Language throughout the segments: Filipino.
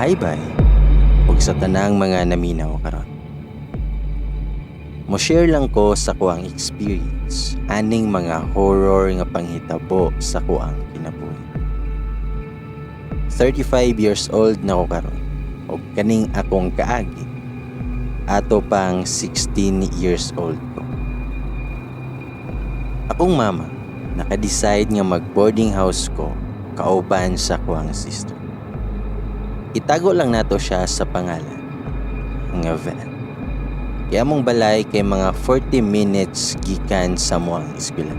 Hi bye, ug sa tanang mga naminaw karon. Mo-share lang ko sa kuang experience aning mga horror nga panghitabo sa kuang kinabuhi. 35 years old na ko karon ug kaning akong kaagi ato pang 16 years old ko. Akong mama naka-decide nga mag-boarding house ko kauban sa kuang sister. Itago lang nato siya sa pangalan nga Vel. Kaya mong balay kay mga 40 minutes gikan sa muang eskwela.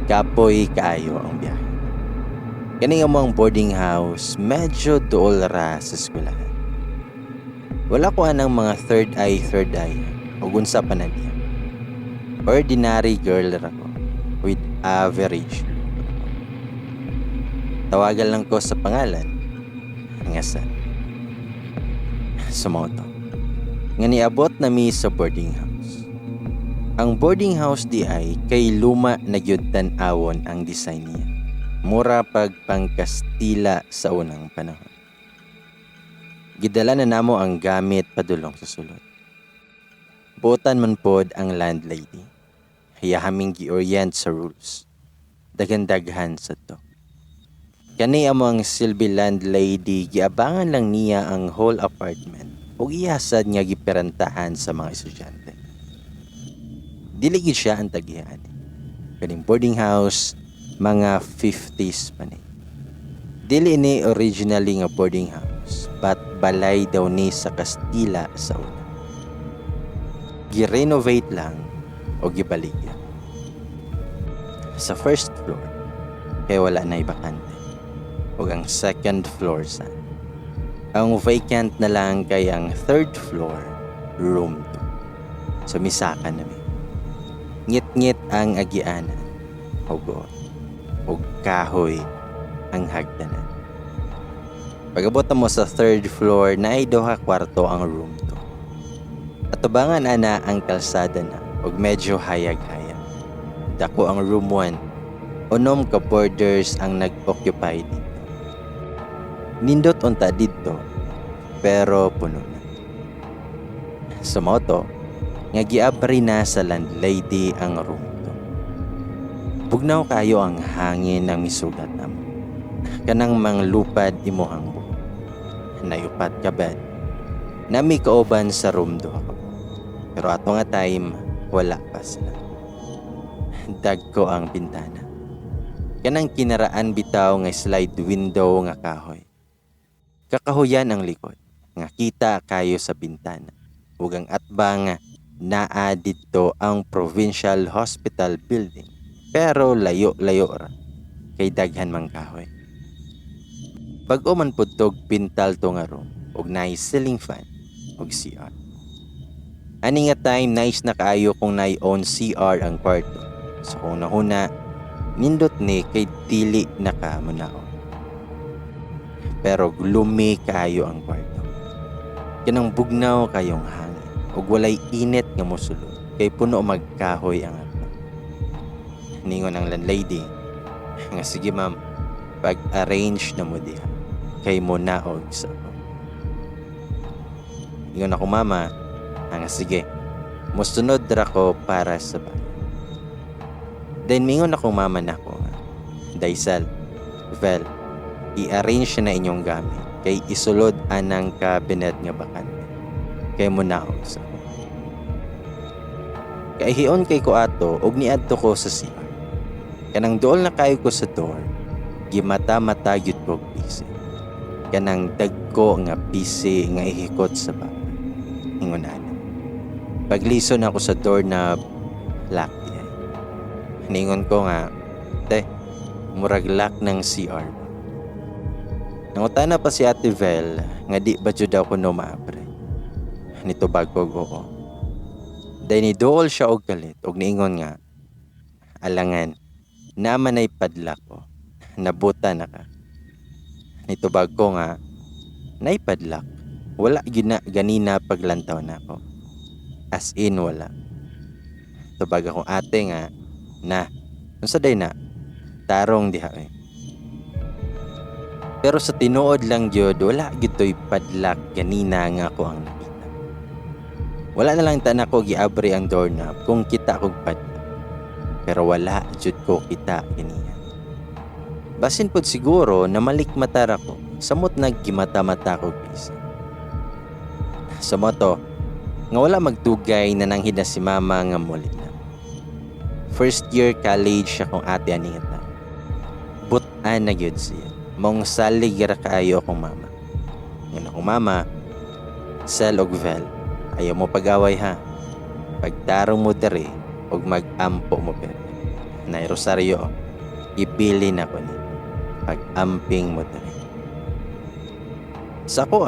Kapoy kaayo ang biyahe. Kani nga muang boarding house medyo duol ra sa eskwelahan. Wala ko anang mga third eye ug unsa pa na diya. Ordinary girl ra ko with average look. Tawagan lang ko sa pangalan nga sa sumoto. Nga niabot na mi sa boarding house. Ang boarding house di ay kay luma na gyud tan-awon ang design niya. Mura pag pangkastila sa unang panahon. Gidala na namo ang gamit padulong sa sulod. Buotan man pod ang landlady. Hayahaming gi-orient sa rules. Daghan-daghan sa to. Kani among silbi landlady, giabangan lang niya ang whole apartment ug iyasad nga giperantahan sa mga estudyante. Dili gid siya ang tagihan. Kaning boarding house, mga 50s pa ni. Dili ni originally nga boarding house, but balay daw ni sa Kastila sa una. Gi-renovate lang o gibaligya. Sa first floor, kay wala na ibakante. O ang second floor sa. Ang vacant na lang kay ang third floor, room 2. So misaka na mi. Ngit-ngit ang agianan. Hugo. O kahoy ang hagdanan. Pagabot mo sa third floor na ay duha kwarto ang room 2. Atubangan ana ang kalsada na og medyo hayag-hayag. Dako ang room 1. Unom ka boarders ang nag-occupy dito. Nindot unta dito, pero puno na. Sumoto, nga giabri na sa landlady ang room to. Bugnaw kayo ang hangin ng misugat namo. Kanang manglupad imuhang buhok. Nayupat ka bed. Nami kauban sa room 2 ako. Pero ato nga time, wala pa sila. Dagko ang bintana. Kanang kinaraan bitaw nga slide window nga kahoy. Kakahuyan ang likod, nga kita kayo sa bintana. Ug ang atbang naa dito ang Provincial Hospital Building. Pero layo-layo ra, kay daghan mang kahoy. Bag-o man pudtog pintal to nga room, ug naay ceiling fan, ug CR. Ani nga time nice na kaayo kung naay own CR ang kwarto. So kung nahuna, nindot ni kay dili nakamunaon. Pero gloomy kayo ang kwarto. Kanang bugnaw kayong hangin ug walay init nga mosulod kay puno magkahoy ang atbang. Ningon ang landlady nga sige ma'am, pag-arrange na mo diha kay mo naog sa ako. Ningon ako mama nga sige, mosunod ra ko para sa bahay. Then mingon ako mama nako nga, Daisal, Vel, i-arrange na inyong gamit kay isulod anang cabinet nga bakante kay mo naog sa kay hiyon kay ko ato og niadto ko sa CR. Kanang duol na kayo ko sa door, gimata-mata gyud ko PC. Kanang dagko nga PC nga ihikot sa bahay. Ingon ana. Paglison ako sa door na lock diay. Ningon ko nga, te, murag lock ng CR. Nangutana pa si Ate Vel nga di ba jud ako no maabre. Nito bago oo. Dahil ni dool siya og galit og niingon nga, alangan, naman ay padlak ko, nabuta na ka. Nito bago nga, naipadlak, wala ganina paglantaw na ako. As in wala. Tubag akong ate nga, na, Unsa day na? Tarong diha eh. Pero sa tinuod lang gyud wala gyud toy padlock ganina nga ako ang nakita. Wala na lang ta nako giabri ang doorknob kung kita kog padlock. Pero wala jud ko kita ganina. Basin pud siguro na malikmatar ako samot naggimata-mata kog bisa. Sa moto nga wala magdugay na nanghid na si mama nga muli na. First year college siya kong ate Anita. Butan na gyud siya. Mong salig ra kaayo akong mama. Ngan akong mama, Sel og Vel, ayaw mo pag-away ha. Pagtarong mo dere og mag-ampo mo pero. Nay Rosario, ipili na ko ni. Pag-amping mo dere. Sa ko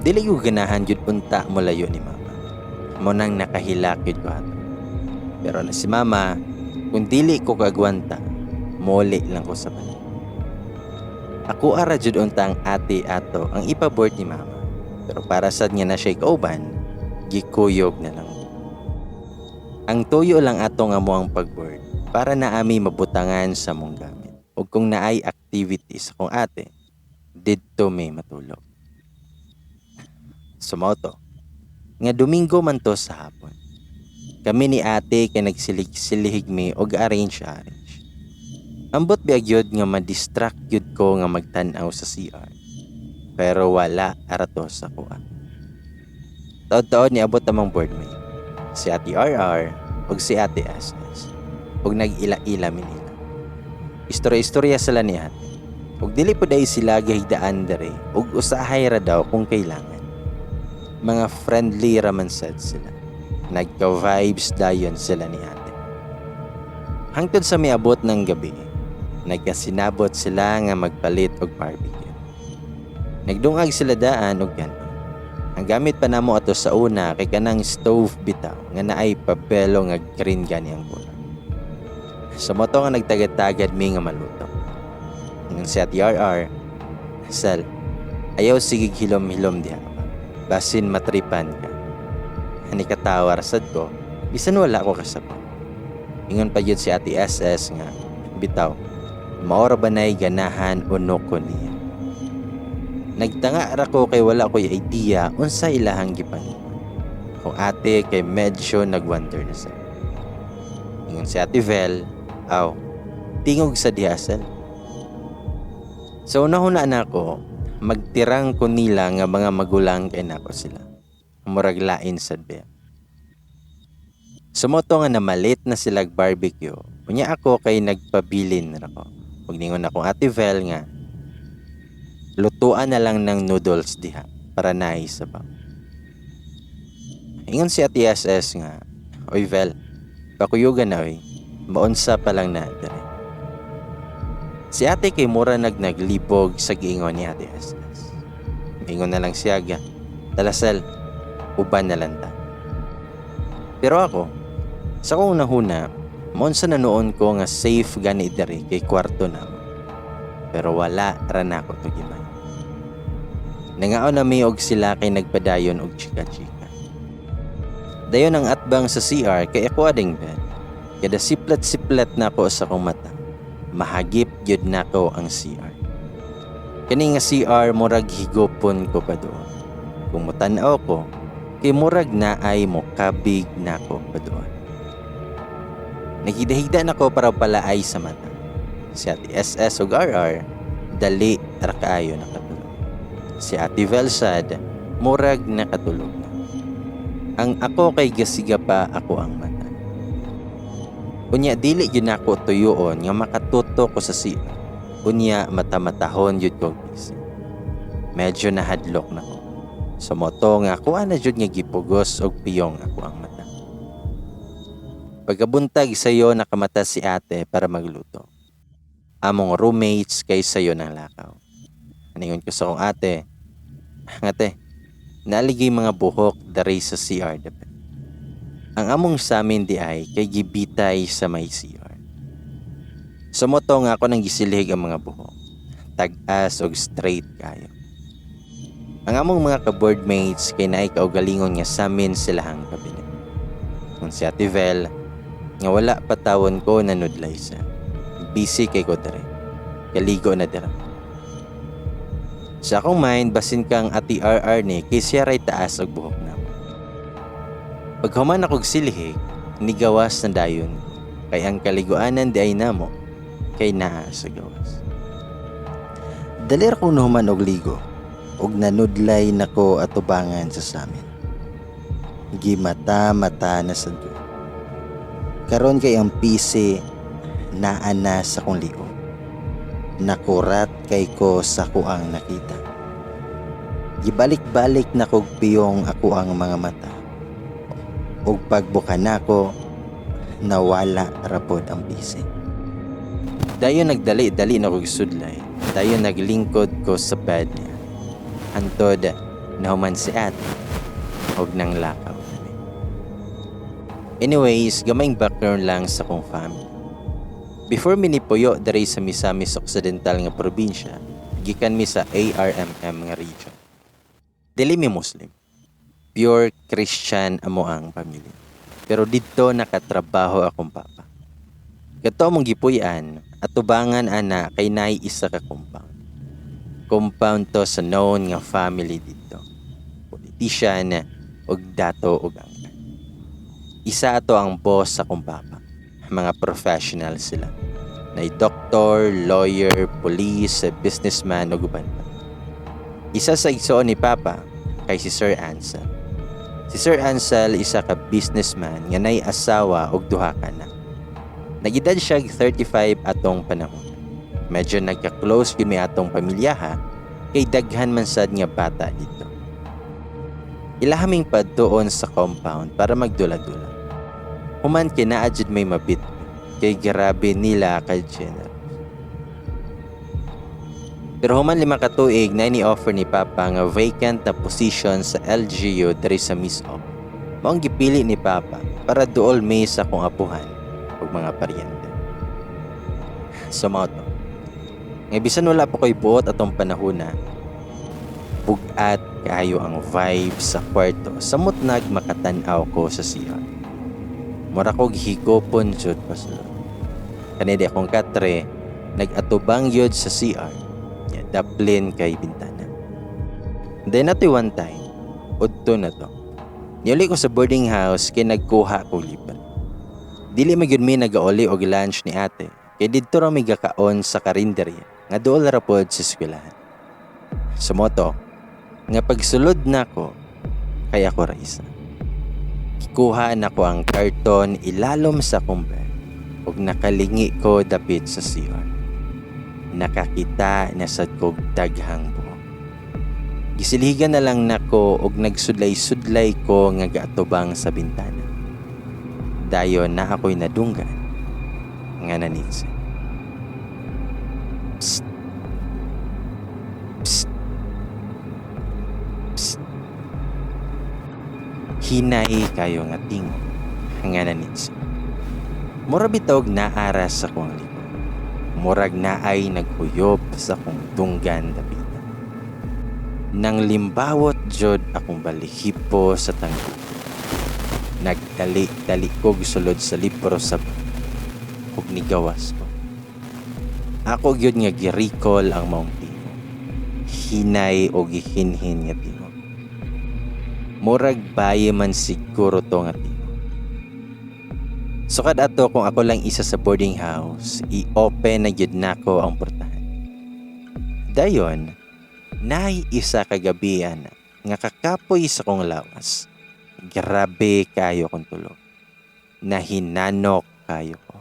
dili ko ganahan jud punta mo layo ni mama. Mo nang nakahilak jud ko ato. Pero na si mama, kung dili ko kagwanta, muli lang ko sa balay. Ako ara jud untang ate ato ang ipabord ni mama. Pero para sad niya na siya kauban, gikuyog na lang. Ang tuyo lang ato nga mo ang pagboard para naami mabutangan sa mong gamit. Ug kung naay activities akong ate, didto may matulog. Sumoto. Nga Domingo man to sa hapon. Kami ni ate kay nagsilig-silihig mi og arrange. Ambot biag yun nga ma-distract yun ko nga magtanaw sa CR. Pero wala arato sa kuha. Taod-taod ni abot amang boardmate. Si Ate RR o si Ate SS. O nag-ila-ila minila. Istorya-istorya sila ni ate. O dili po dahi sila gahigdaan dere o usahay ra daw kung kailangan. Mga friendly raman sad sila. Nagka-vibes dayon sila ni ate. Hangtod sa miabot ng gabi, nagkasinabot sila nga magpalit og barbecue. Nagdungag sila daan og ganon. Ang gamit pa namo ato sa una kay kanang stove bitaw nga naay papelo nga green gani ang bulan. Sa moto nga nagtagad-tagad mi nga maluto. Nang si Ate RR, Sel, ayaw sigig hilom-hilom diha. Basin matripan ka. Ani katawar sad ko, bisan wala ko kasabot. Ingon pa yun si Ate SS nga, bitaw, maora ba na'y ganahan o no ko niya. Nagtanga ra ko kay wala ko'y idea unsa ilahang gipanginan. Kung ate kay medyo nagwonder na sa. Ingon si Ate Vel, tingog sa dihasal. Sa una-una na ako, magtirang ko nila nga mga magulang kay nako sila. Murag lain sad ba. Sumoto nga namalit na sila barbecue. Unya ako kay nagpabilin ra ko. Ug ningon akong Ate Vel nga lutuan na lang ng noodles diha para naay sabaw. Ingon si Ate SS nga, "Oy Vel, pakuyugan na oy. Maunsa pa lang na dere." Si ate kay mura naglibog sa giingon ni Ate SS. Ingon na lang siya ga, "Talasel, uban na lang ta." Pero ako, sa kong nahuna, maunsa na noon ko nga safe gani dere kay kwarto namo. Pero wala ra na ako to gimay. Nangaon na mi og sila kay nagpadayon og chika-chika. Dayon ang atbang sa CR kay ako ading bed. Kada siplat-siplat na ko sa kong mata. Mahagip gyud nako ang CR. Kani nga CR murag higopon ko pa doon. Kung mutan-aw ko, kay murag naay mo kabig nako pa doon. Naghida-higda nako para palaay sa mata. Si Ate SS ug RR dali ra kaayo nakatulog. Si Ate Velsad murag nakatulog na. Ang ako kay gasiga pa ako ang mata. Unya dili gyud nako tuyoon nga makatuto ko sa CR. Unya mata-matahon jud ko gising. Medyo nahadlok na ko. Sa moto nga ako na jud nga gipugos og piyong ako ang mata. Pagkabuntag sayo nakamata si ate para magluto. Among roommates kay sayo ng lakaw. Aningon ko sa kong ate, "Ate, naligay mga buhok dari sa CR dapat. Ang among sa amin di ay kay gibitay sa may CR." Sumoto nga ako nang gisilhig ang mga buhok. Tag-as og straight kayo. Ang among mga ka-boardmates kay naay kaugalingon nga sa amin silahang kabinet. Kung si Ate Vel, nga wala patawon ko na nudlay sa. busy kay ko dere. Kaligo na dere. Sa akong mind, basin kang ati RR ni kay siya ray taas og buhok na. Paghuman akong silihig, nigawas na dayon. Kay ang kaliguanan di ay namo, kay naa sa gawas. Dalir ko nahuman og ligo, og nanudlay nako atubangan sa samin. Gimata-mata na sa doon. Karon kay ang pisi naana sa kong liog. Nakurat kay ko sa kuang nakita. Gibalik-balik na kog piyong ako ang mga mata. Og pagbuka nako, nawala rapod ang pisi. Dayon nagdali-dali na kog sudlay. Dayon naglingkod ko sa bed niya. Hantod nahuman si ate og nang lakaw. Anyways, gamayng background lang sa kong family. Before minipuyo dari sa Misamis Occidental nga probinsya, gikan mi sa ARMM nga region. Dili mi Muslim. Pure Christian amo ang pamilya. Pero dito nakatrabaho akong papa. Kato mong gipuy-an, atubangan ana kay nay isa ka compound. Compound to sa known nga family dito. Politician og dato og angkan. Isa ato ang boss sa akong papa. Mga professional sila. Nay doktor, lawyer, police, businessman ug uban pa. Isa sa igsoon ni papa kay si Sir Ansel. Si Sir Ansel isa ka businessman nga nay asawa og duha ka anak. Nagedad siya 35 atong panahon. Medyo nagka-close gyud mi atong pamilyaha kay daghan man sad nga bata dito. Ilahaming padtuon sa compound para magdula-dula. Human kinaa jud may mabit kay grabe nila kay general. Pero human 5 ka tuig na ni-offer ni Papa nga vacant na position sa LGU diri sa Misop. Maong gipili ni Papa para duol may sa kong apuhan ug mga paryente. So mao to. Nga bisan wala po ko'y buot atong panahona, bugat kaayo ang vibe sa kwarto samot makatan-aw ko sa CR. Mura kog higopon jud pasod. Kanidi akong katre nag-atubang yod sa CR. Ya daplin kay bintana. Then nato one time, udto na to. Niuli ko sa boarding house kay nagkuha ko libre. Dili magyud mi nagauli og lunch ni ate. Kay didto ra mi gakaon sa karinderya nga duol ra pod sa eskwelahan. Sumoto nga pagsulod nako kay ako ra isa. Kuha na ko ang karton ilalom sa kumber ug nakalingi ko dapit sa CR. Nakakita na sad kog daghang buhok. Gisilhigan na lang nako ug nagsudlay-sudlay ko nga gaatubang sa bintana. Dayon na ako'y nadunggan nga nanitsi. Psst. Psst. Psst. Hinay kayo nga tingog nga nanitsi. Mura bitog naaras sa kong likod. Murag naay nagkuyop sa kong dunggan dapita. Nang limbawot jod akong balihipo sa tangko. Nagdali-dali kog sulod sa libro sa ug nigawas ko. Ako gyud nga girikol ang maong tingog. Hinay o gihinhin nga tingog. Murag baye man siguro to nga tingog. Sukad ato kung ako lang isa sa boarding house, i-open na gyud nako ang portahan. Dayon, nay isa kagabihan nga kakapoy sa kong lawas. Grabe kayo kong tulog. Nahinanok kayo ko.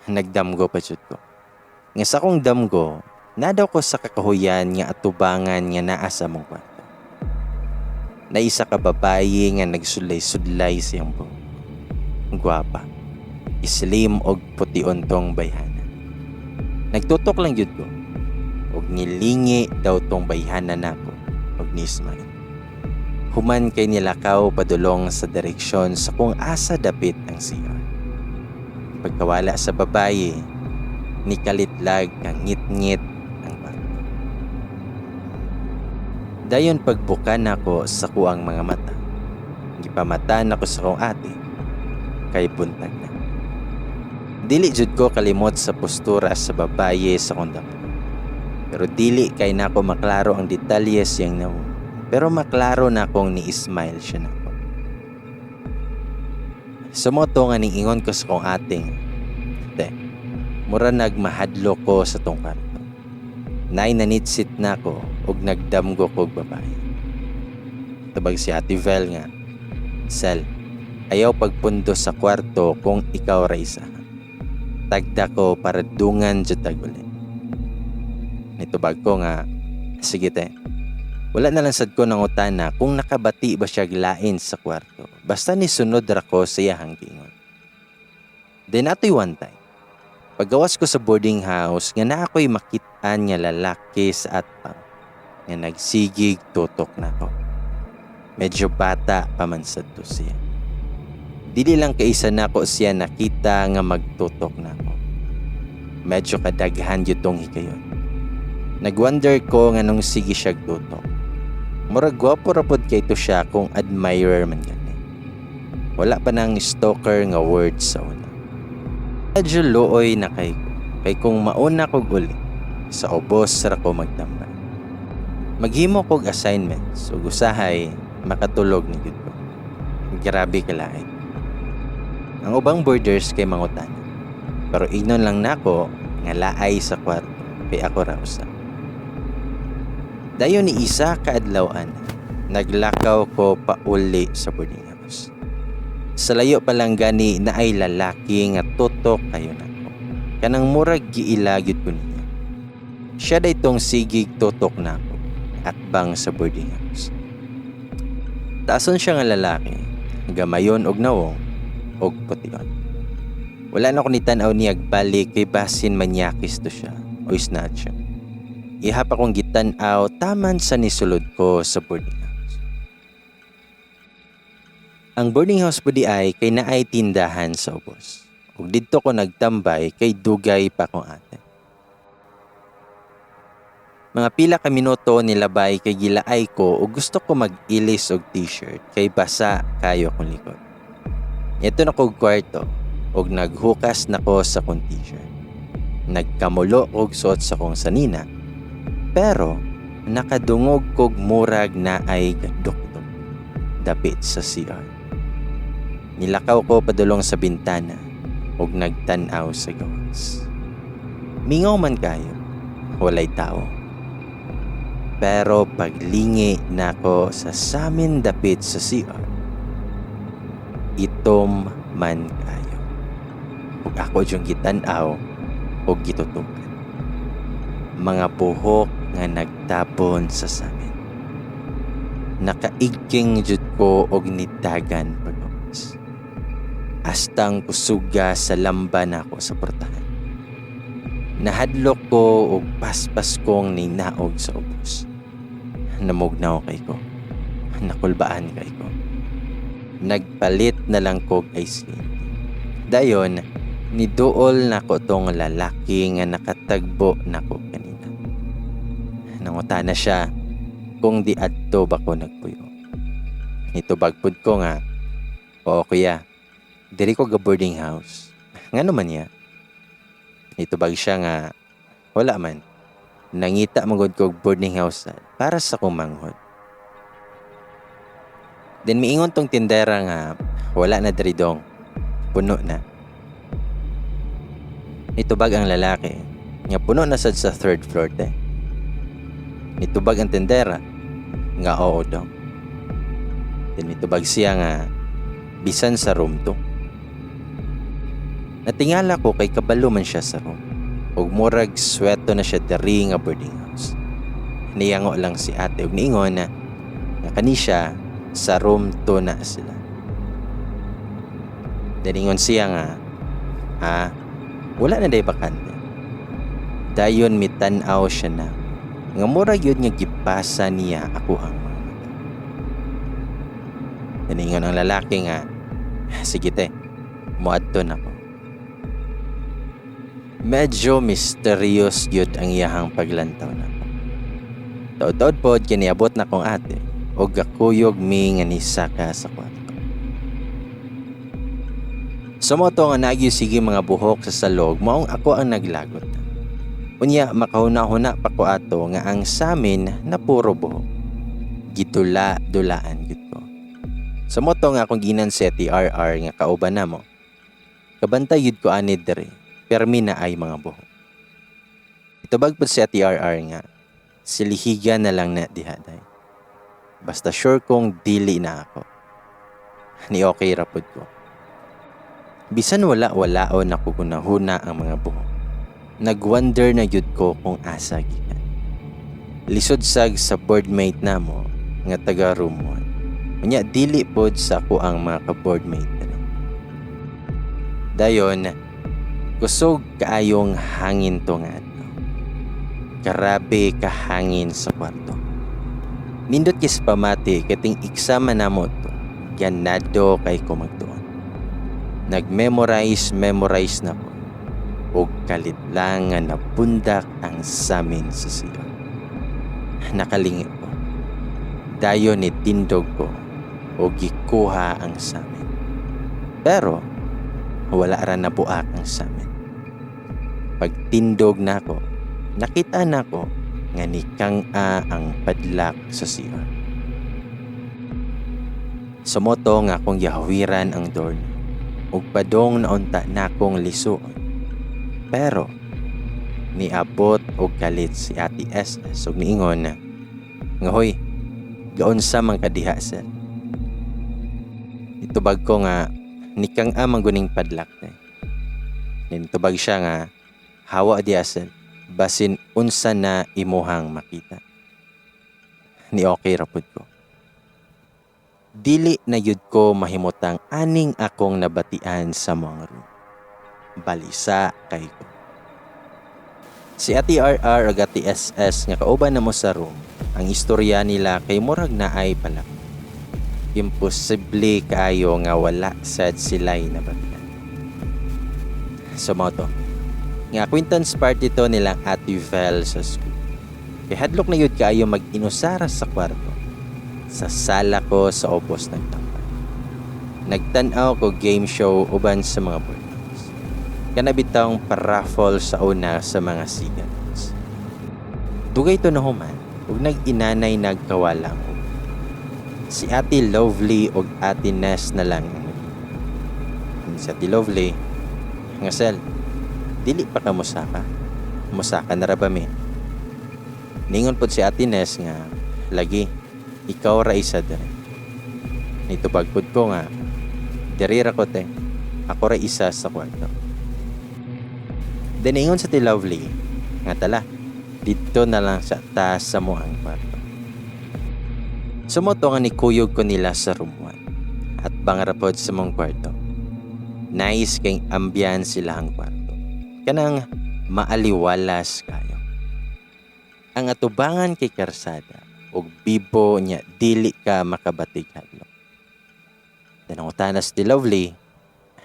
Nagdamgo pa jud ko. Nga sa kong damgo, nadaw ko sa kakahuyan nga atubangan nga naa sa mong kwarto. Na isa ka babaye nga nagsulay-sudlay siyang buhok. Gwapa, islim og puti-untong bayhana. Nagtutok lang jud ko. Og nilingi daw tong bayhana nako og nismay. Human kay nilakaw padulong sa direksyon sa kung asa dapit ang CR. Pagkawala sa babaye, nikalitlag kang ngit-ngit ang kwarto. Dayon pagbuka nako sa kuang mga mata. Gipamatan nako sa kong ate kay buntag na. Dili jud ko kalimot sa postura sa babaye sa kondaktor. Pero dili kay nako maklaro ang detalye siyang nawo. Pero maklaro na kong ni-smile siya nako. Sumoto nga niingon ko sa kong ating, te, mura nagmahadlo ko sa tong kwarto. Nay nanitsit na ko og nagdamgo kog babae. Tabag si Ate Vel nga, Sel, ayaw pagpundo sa kwarto kung ikaw ra isa. Tagda ko para dungan jud taguli. Nitubag ko nga, sige te, wala na lang sad ko ng utana kung nakabati ba siya lain sa kwarto. Basta nisunod ra ko sa iyahang giingon. Then ato'y one time, paggawas ko sa boarding house, nga na ako'y makitaan nga lalaki sa atpang, nga nagsigig tutok na ko. Medyo bata pa man sad to siya. Dili lang kaisa na ko siya nakita nga magtutok na ko. Medyo kadaghan yun tong hikayon. Nagwonder ko nga nung sige siya tutok. Murag gwapo rapod kay to siya kung admirer man gani. Wala pa nang stalker nga words sa una. Medyo looy na kay ko. Kay kung mauna kog uli, sa ubos ra ko magtambay. Maghimo kog assignments ug usahay makatulog ni gud ko. Grabe kalain. Ang ubang boarders kay mangutan. Pero ignon lang nako nga laay sa kwarto kay ako ra usa. Dayon ni isa kaadlawan, naglakaw ko pauli sa boarding house. Sa layo pa lang gani na ay lalaki nga tutok kayo nako. Kanang murag giilagid ko niya. Siya daytong sigig tutok nako at bang sa boarding house. Taason siya nga lalaki, gamayon og nawong og pution. Wala na ko ni tan-aw niya balik kay basin manyakis to siya o snatcher. Ihap akong gitan-aw taman sa nisulod ko sa boarding house. Ang boarding house po di ay kay naay tindahan sa ubos. Ug didto ko nagtambay kay dugay pa kong ate. Mga pila ka minuto nilabay kay gilaay ko ug gusto ko mag-ilis og t-shirt kay basa kayo kong likod. Ito na kog kwarto ug naghukas na ko sa kong t-shirt. Nagkamulo og suot sa kong sanina. Pero nakadungog kog murag na ay gaduktok dapit sa CR. Nilakaw ko padulong sa bintana ug nagtan-aw sa gawas. Mingaw man kayo, walay tao. Pero paglingi nako sa samin dapit sa CR, itom man kayo. Ug ako yung gitan-aw ug gitutukan. Mga buhok nga nagtapon sa samin. Nakaigking jud ko og nitagan pagbawas. Astang kusuga sa lamba nako sa portahan. Nahadlok ko og paspas kong ninaog sa ubos. Namugnaw kay ko. Nakulbaan kay ko. Nagpalit na lang kog ice cream. Dayon, niduol na ko tong lalaki nga nakatagbo na ko kanina. Nangutana siya kung di adto ba ko nagpuyo. Nitubagpod ko nga, oo kuya, diri ko ga boarding house. Nga naman niya. Nitubag siya nga, wala man. Nangita magod ko boarding house para sa kong manghod. Then miingon tong tindera nga, wala na diri dong. Puno na. Nitubag ang lalaki, nga puno na sad sa third floor te. Nitubag ang tindera, nga oo daw. Then nitubag siya nga, bisan sa room to. Natingala ko kay kabalo man siya sa room. Ug murag sweto na siya diri nga boarding house. Niyango lang si ate ug niingon na kani siya sa room to na sila. Daningon siya nga, wala na day bakante. Dayon mitan-aw siya na. Nga murag yun nga gipasa niya ako ang mga mata. Daningon ang lalaki nga, sige te, muadto na ko. Medyo mysterious yun ang iyahang paglantaw na ko. Taod-taod po, kiniabot na kong ate o gakuyog mi nga nisaka sa kwarto. Sumoto nga nagyo sige mga buhok sa salog maong ako ang naglagot. Unya makahuna-huna pa ko ato nga ang samin na puro buhok. Gitula-dulaan gid ko. Sumoto nga akong ginanset RR nga kauban namo. Kabantay yun ko ani dere, permi na ay mga buhok. Itubag po si RR nga, silihiga na lang na dihaday. Basta sure kong dili na ako. Ni okay rapod ko. Bisan wala-walaon ako kunahuna ang mga buhok. Nagwonder na yun ko kung asa gikan. Lisod sag sa boardmate na mo, nga taga room 1. Unya dili pod sa ko ang mga ka-boardmate na. Dayon, kusog kaayong hangin to nga. Karabe kahangin sa kwarto. Nindot kis pamati kating eksama namo to. Ganado kay kumagtuon. Nag-memorize na ko. O kalit lang nga napundak ang samin sa siya. Nakalingit ko. Dayon ni tindog ko o gikuha ang samin. Pero wala ra na buak ang samin. Pagtindog na ko, nakita na ko nga ni Kang-a ang padlak sa CR. Sumoto nga akong yahawiran ang door niya. Ug padong naunta na akong lisuon. Pero niabot og kalit si Ate SS ug niingon na nga hoy, gaon sa man kadiha sir. Itubag ko nga ni Kang-a mangguning padlak na. Nitubag siya nga hawa di sir. Basin unsa na imuhang makita. Ni okay rapod ko. Dili na yud ko mahimutang aning akong nabatian sa mga room. Balisa kay ko. Si Ate RR o Ate SS nga kauban na mo sa room, ang istorya nila kay murag na ay pala. Imposible kayo nga wala sad sila'y nabatian. Sumoto. Nga acquaintance party to nilang Ate Vel sa school. Kaya hadlok na yun kayo mag-inusara sa kwarto. Sa sala ko sa opos nagtampay. Nagtanaw ko game show uban sa mga board games. Kanabitang paraffle sa una sa mga sigans. Dugay to na human ug nag-inanay nagkawalang ko. Si Ate Lovely ug Ate Ness na lang. Si Ate Lovely, nga sel, dili pa ka musaka. Musaka na ra ba mi? Ningon pod si Ate Ness nga, lagi, ikaw ra isa dere. Nitubag pod ko nga, diri ra ko te, ako ra isa sa kwarto. Then ingon sa Ate Lovely, nga tala, dito na lang sa taas sa mo ang kwarto. Sumoto nga ni kuyog ko nila sa room 1 at bangarapod sa mong kwarto. Nice kay ambiance sila ang kwarto. Kanang maaliwalas kayo. Ang atubangan kay karsada og bibo niya dili ka makabatig hadlo. Tanong utanas ti Lovely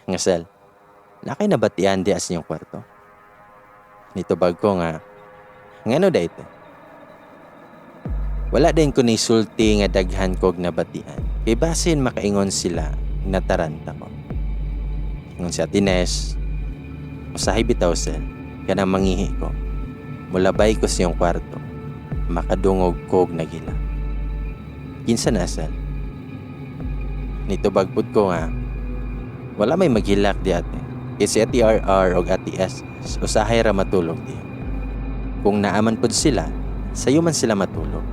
nga sel. Nakay nabatian di as niyong kwarto. Nitubag ko nga ngano dayto? Wala din ko ni sulti nga daghan kog nabatian. Kay basin makaingon sila nataranta ko. Ingon si Ate Ness, usahay bitaw sel, kanang mangihi ko. Mulabay ko sa iyong kwarto, makadungog kog nagila. Kinsa na sel? Nitubagpod ko nga, wala may maghilak di ate. Kaya si Ate RR o Ate SS, usahay ra matulog di. Kung naaman pod sila, sayo man sila matulog.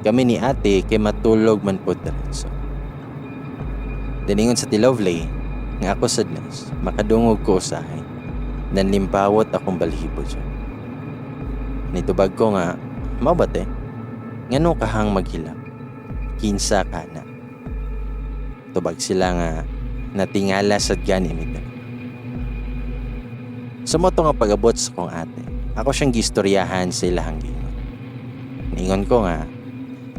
Kami ni ate kay matulog man pod diretso. Daningon sa Ate Lovely, nga ako sadnas, makadungog ko usahay. Nanlimpawot akong balhibo dyan. Nitubag ko nga, mabate, ngano kahang maghilak, kinsa ka na. Tubag sila nga, natingala sa ganimita. Sumoto nga pag-abot sa kong ate, ako siyang gistoryahan sa ilahang gingon. Ningon ko nga,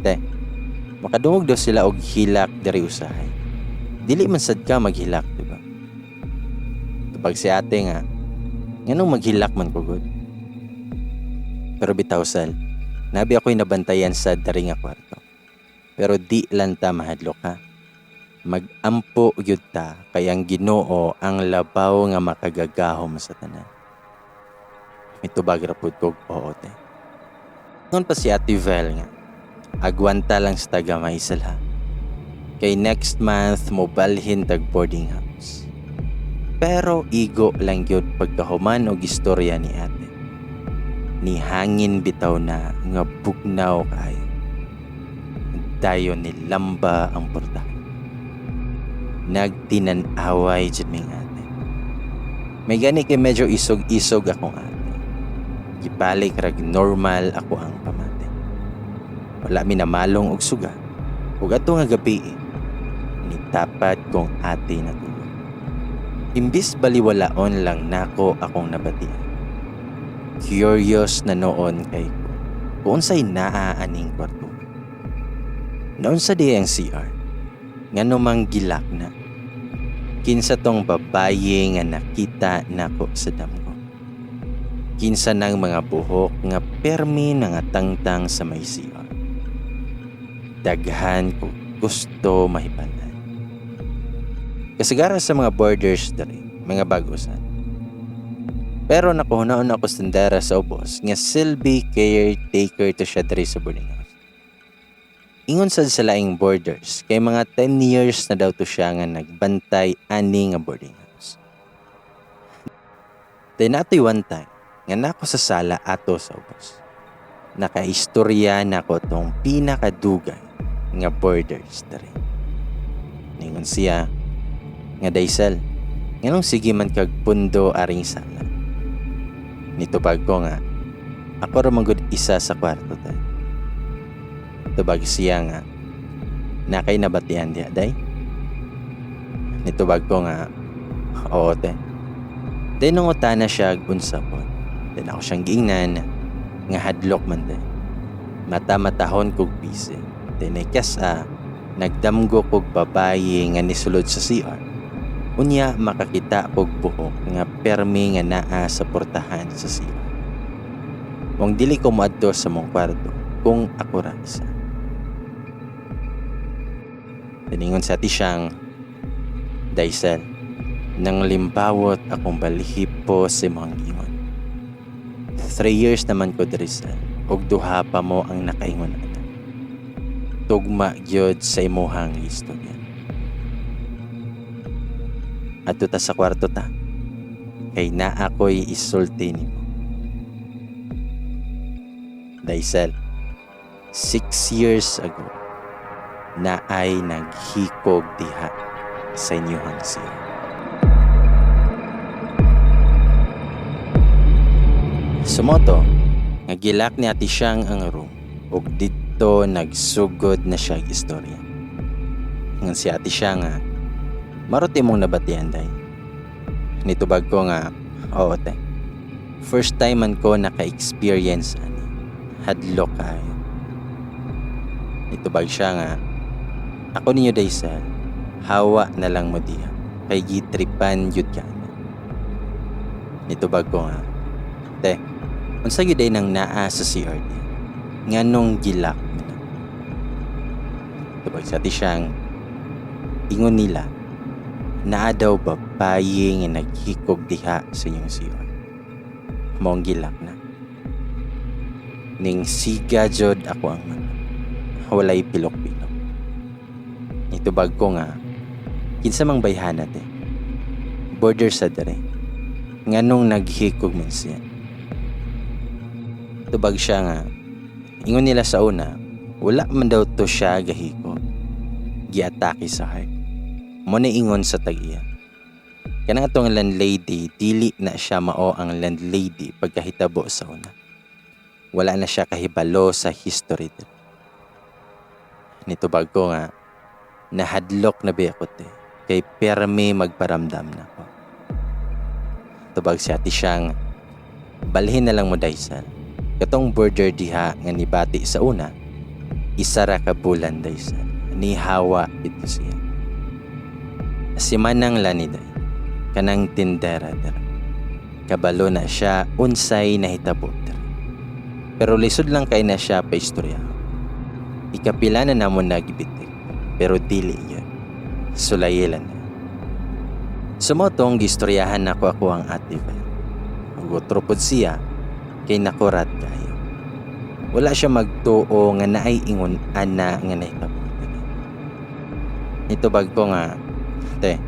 te, makadungog daw sila og hilak dari usahay. Dili man sad ka maghilak, diba? Tubag si ate nga, nganong maghilak man ko good. Pero bitaw sal, nabi ako'y nabantayan sa dari nga kwarto. Pero di lang ta mahadlok ha. Mag-ampo gyud ta kay ang Ginoo ang labaw nga makagagahom sa tanan. Mitubag ra pud kog oo te. Ngon pa si Ate Vel nga agwanta lang sa tagamay sala. Kay next month mo balhin tag boarding house. Pero igo lang gyud pagkahuman og istorya ni ate. Ni hangin bitaw na nga bugnaw kaayo. Dayon ni lamba ang portahan. Nagtinan-away jud ming ate. May gani kay medyo isog-isog akong ate. Gibalik rag normal ako ang pamate. Wala mi na malong og suga. Ug ato nga gabi nitapat kong ate na tulog. Imbis baliwalaon lang nako akong nabatian. Curious na noon kay ko kung unsay naa aning kwarto. Noon sa di ang CR, ngano mang gilak na. Kinsa tong babaye nga nakita nako sa damgo. Kinsa nang mga buhok nga permi nga tangtang sa may CR. Daghan ko gusto mahibalan. Kasagara sa mga borders dali, mga bagusan. Pero nakuhunaon ako sandara sa ubos nga silbi caretaker to siya diri sa boarding house. Ingon sad sa laing borders kay mga 10 years na daw to siya nga nagbantay ani nga boarding house. Then natoy one time nga nako sa sala ato sa ubos. Nakaistorya nako tong pinakadugay nga borders diri. Ningon siya nga Daisel, nganong sige man kag pundo aring sala. Nitubag ko nga ako ra magud isa sa kwarto tay. Tubag siya nga nakay nabatian diha day. Nitubag ko nga oo te. Then nung utana siya unsa po. Then ako siyang giingnan nga hadlok man day. Mata-matahon kog busy. Then ikasa nagdamgo kog babaye nga nisulod sa CR. Unya makakita kog buhok nga permi nga naa sa portahan sa CR. Wang dili ko moadto sa mong kwarto kung ako ra isa. Tiningon sa ati siyang, Daisel, nang limbawot akong balihipo sa imong ingon. 3 years naman ko diri sa og duha pa mo ang nakaingon ato. Tugma gyud sa imuhang istorya. Adto ta sa kwarto ta. Kay naa ko'y isulti nimo. Daisel, 6 years ago, na ay naghikog diha sa inyong siya. Sumoto, nagilak ni ati siyang ang room ug dito nagsugod na siya istorya. Ngan si ati siya nga, maruti mong nabatian day. Nitubag ko nga, oo te. First time man ko naka-experience ani. Hadlok kayo. Nitubag siya nga, ako ninyo Daisel, hawa na lang mo diya. Kay gitripan yun ka. Nitubag ko nga, te, unsa gyud day nang naa sa CRD. Nganong gilak mo na. Nitubag sa ti siyang, ingon nila, naa daw babaye nga naghikog diha sa inyong CR. Mong gilak na. Ning siga jod ako ang man. Walay pilok-pilok. Nitubag ko nga, kinsa mang bayhana te. Border sa dere. Nganong naghikog man siya. Tubag siya nga, ingon nila sa una, wala man daw to siya gahikog. Giatake sa heart. Mo na ingon sa tag-iya. Kanang atong landlady, dili na siya mao ang landlady pagkahitabo sa una. Wala na siya kahibalo sa history dito. Nitubag ko nga, nahadlok na ba ako te, kay permi magparamdam na ko. Tubag siya ti siyang, balhin na lang mo Daisel. Katong border diha nga nibati sa una, isa ra ka bulan Daisel, ni hawa ito siya. Si manang laniday, kanang tindera der. Kabalo na siya unsay nahitabo der. Pero lisod lang kay na siya pa istorya. Ikapila na namon nagibitik, pero dili yun. sulayilan niya. Sumotong gistoryahan ako ang ate ba. Ugotropod siya kay nakurat kayo. Wala siya magtuo nga naay ingon ana nga nahitabo. Ito bag ko nga, te,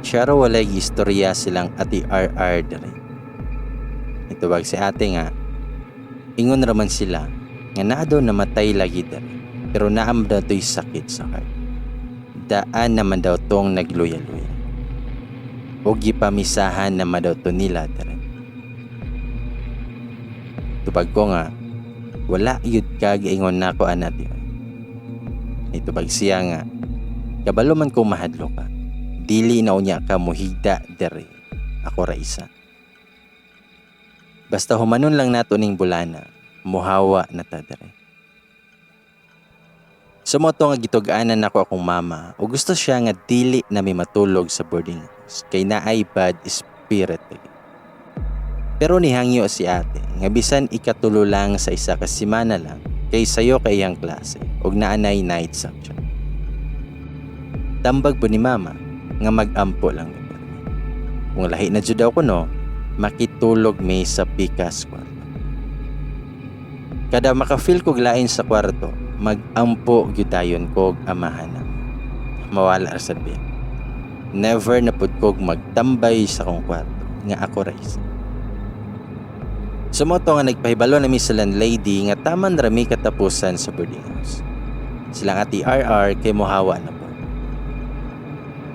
siya raw walay gistorya silang ati RR dere. Ito bag si ate nga, ingon raman sila nga naa daw namatay lagi dere. Pero naam daw to'y sakit sa heart. Daan naman daw tong nagluya-luya. O gipamisahan naman daw to nila dere. Tubag ko nga, wala yun kag-ingon na ko anat yun. Itubag siya nga, kabalo man kong mahadlo ka, dili na unya ka muhigda dere, ako ra isa. Basta humanon lang nato ning bulana, muhawa na ta dere. Sumoto nga gitug-anan ako akong mama, o gusto siya nga dili na may matulog sa boarding house, kay naay bad spirit lagi. Pero nihangyo si ate, nga bisan ikatulo lang sa isa ka semana lang, kay sayo kay iyang klase, og naanay night subject. Tambag po ni mama, nga mag-ampo lang nito. Kung lahi na jud daw ko no, makitulog may sa pikas kwarto. Kada makafeel kog lain sa kwarto, mag-ampo gyudayon kog amahan na. Mawala sa biya. Never na pud kog magtambay sa kong kwarto, nga ako ra isa. Sumoto nga nagpahibalo na sa landlady nga taman rami katapusan sa boarding house. Silang ati RR kay mohawa na po.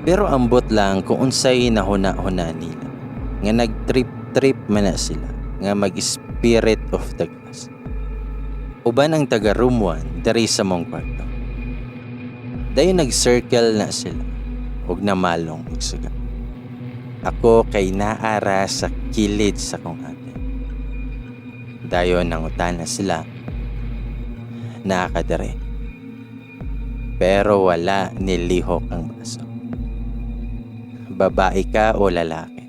Pero ambot lang kung unsay nahuna-huna nila. Nga nag-trip-trip man na sila nga mag-spirit of the glass. Uban ang taga room 1 dari sa mong kwarto. Dayon nag-circle na sila ug namalong og suga. Ako kay naara sa kilid sa kong ate. Dayon nangutan na sila. Nakadere. Pero wala nilihok ang baso. Babae ka o lalaki?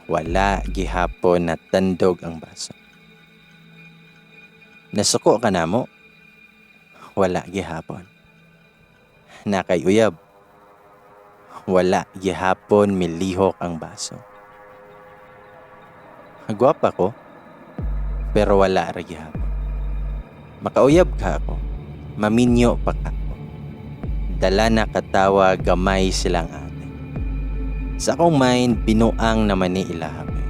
Wala gihapon na tandog ang baso. Nasuko ka na mo? Wala gihapon. Nakayuyab? Wala gihapon milihok ang baso. Gwapa ko? Pero wala ra gihapon. Makauyab ka ako, maminyo pa ka ako. Dala na katawa gamay silang ate. Sa akong mind, binuang naman ni ilahabi.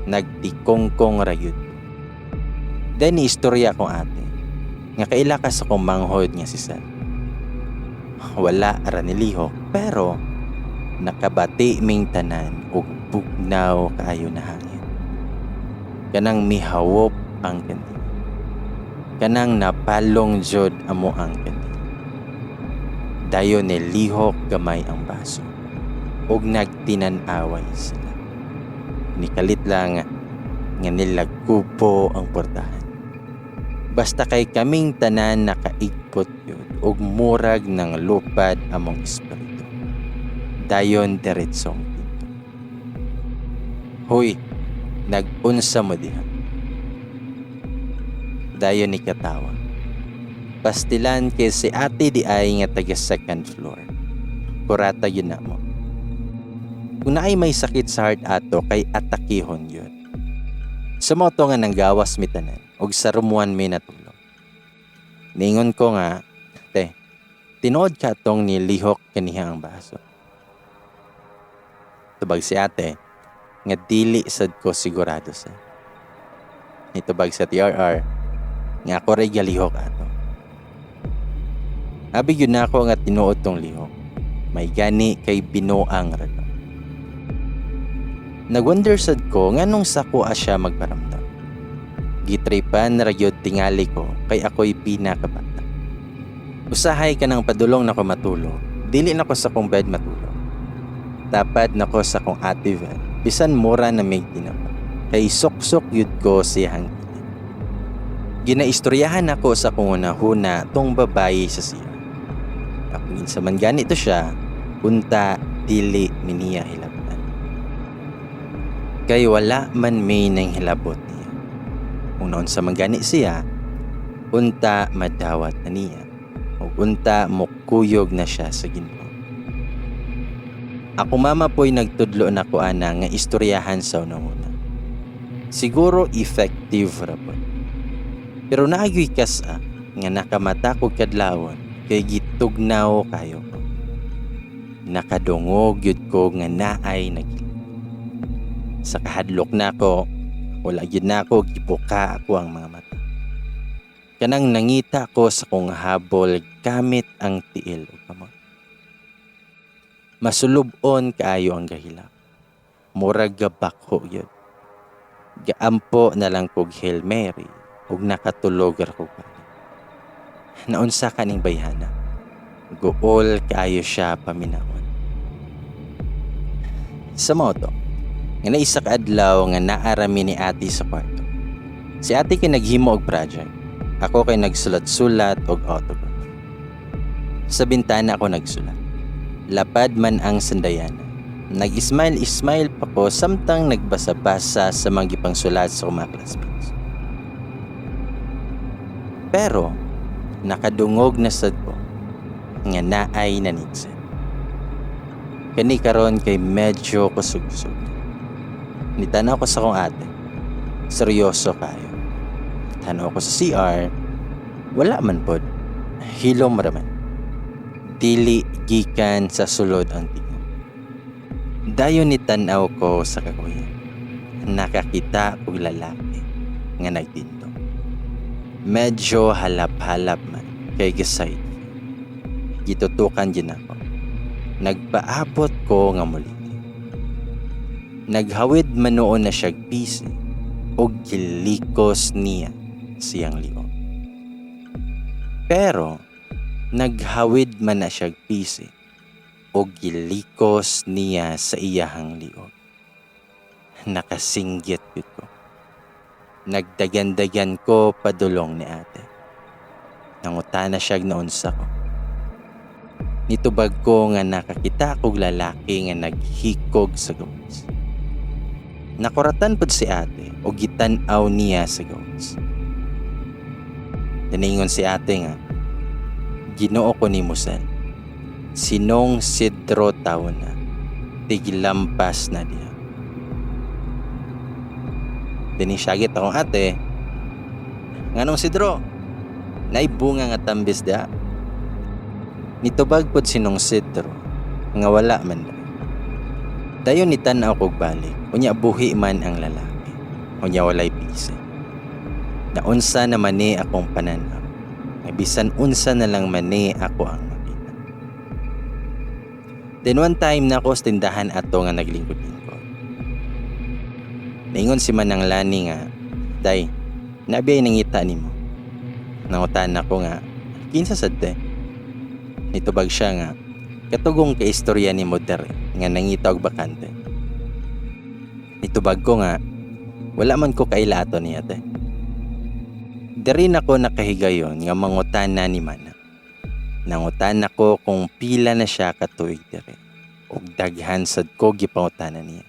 Nagtikongkong rayod. Then istorya akong ate, nga kailakas akong manghod nga si Sal. Wala ra nilihok, pero nakabati ming tanan ug bugnaw kaayo na hangin. Kanang mihawop ang kandil. Kanang napalong jod amo ang kandil. Dayon nilihok gamay ang baso. Og nagtinan-away sila. Nikalit lang nga nilagkupo ang portahan. Basta kay kaming tanan nakaigpot yun og murag ng lupad among espiritu. Dayon diretsong pinto. Hoy, nag-unsa mo diha. Dayon ni katawa. Pastilan kay si ate di ay nga taga second floor. Kurata yun na mo. Kung naay may sakit sa heart ato kay atakihon yun. Sumoto nga nanggawas mi tanan og sa rumuan mi natulog. Ningon ko nga, te, tinuod ka tong nilihok kaniha ang baso. Tubag si ate, nga dili sad ko sigurado sa. Nitubag sa TRR, nga ako ray galihok ato. Abi yun na ako nga tinuod tong lihok. May gani kay binuang rado. Nagwonder sad ko nga nung sako siya magparamdam. Gitripan ragyod tingali ko kay ako'y pinakabata. Usahay ka ng padulong na ko matulog. Dili na ko sa kong bed matulog. Tapad na ko sa kong ate Vel. Bisan mura na may tinapa. Kay sok-sok yun ko siyang kilid. Ginaistoryahan ako sa kong una-huna tong babae sa siya. Kapag sa man ganito siya, punta dili miniya hilabtan. Kay wala man may nang hilabot niya. Kung noon sa manggani siya, unta madawat na niya. O unta mukuyog na siya sa Ginoo. Ako mama po'y nagtudlo na ko ana nga istoryahan sa una. Siguro effective ra po. Pero naagyoy kasa nga nakamata ko kadlawon kay gitugnaw kayo ko. Nakadungog yun ko nga naay nagili. Sa kahadlok na ko, wala yun na ako, gibuka ako ang mga mata. Kanang nangita ko sa kong habol gamit ang tiil o kamot. Masulubon kaayo ang gahilak. Murag gabakho yun. Gaampo na lang kog Hail Mary ug nakatulog ra ko balik. Naunsa kaning bayhana. Gool kaayo siya paminawon. Sa moto, nga naisa ka adlaw nga naarami ni ate sa kwarto. Si ate kay naghimo og project. Ako kay nagsulat-sulat og autograph. Sa bintana ako nagsulat. Lapad man ang sandayana. Nag-smile pa ko samtang nagbasa-basa sa mga gipang sulat sa mga classmates. Pero, nakadungog na sad ko nga naay nanigsan. Kani karon kay medyo kusog-kusog. Nitanaw ko sa kong ate. Seryoso kayo. Tanaw ko sa CR. Wala man pod. Hilom raman. Dili gikan sa sulod ang tingin. Dayon ni tanaw ko sa kakuyan. Nakakita og lalaki nga nagtinto. Medyo halap-halap man kay giside. Gitutukan din ako. Nagpaabot ko nga muli. Naghawid man noon na siyag pisi og gilikos niya siyang liog. Pero naghawid man na siyag pisi o gilikos niya sa iyahang liog. Nakasinggit yun ko. Nagdagan-dagan ko padulong ni ate. Nangutana siyag naunsa ko. Nitubag ko nga nakakita kog lalaki nga naghikog sa gawas. Nakuratan pod si ate o gitan-aw niya sa gawas. Tiningon si ate nga, Ginoo ko ni Musel. Sinong sidro taon na, tiglampas na diya. Dinisyagit akong ate, nganong sidro? Naibunga nga tambis da. Nitubag pod sinong sidro, nga wala man na. Dayon ni tanaw kog balik, unya buhi man ang lalaki, unya walay pisa. Naunsa naman ni akong pananaw, nga bisan unsa na lang mani ako ang makita. Then one time na ako sa tindahan ato nga naglingkod-lingkod. Naingon si Manang Lani nga, Day, nabiyay nangita ni mo. Nangutan ako nga, kinsa sad de? Nitubag siya nga, katugong ka istorya ni Moder nga nangita og bakante. Nitubag ko nga, wala man ko kailato niya te. Dari na ko nakahigayon nga mangutana ni Mana. Nangutan ako kung pila na siya katuig diri. Og daghan sad ko gipangutana niya.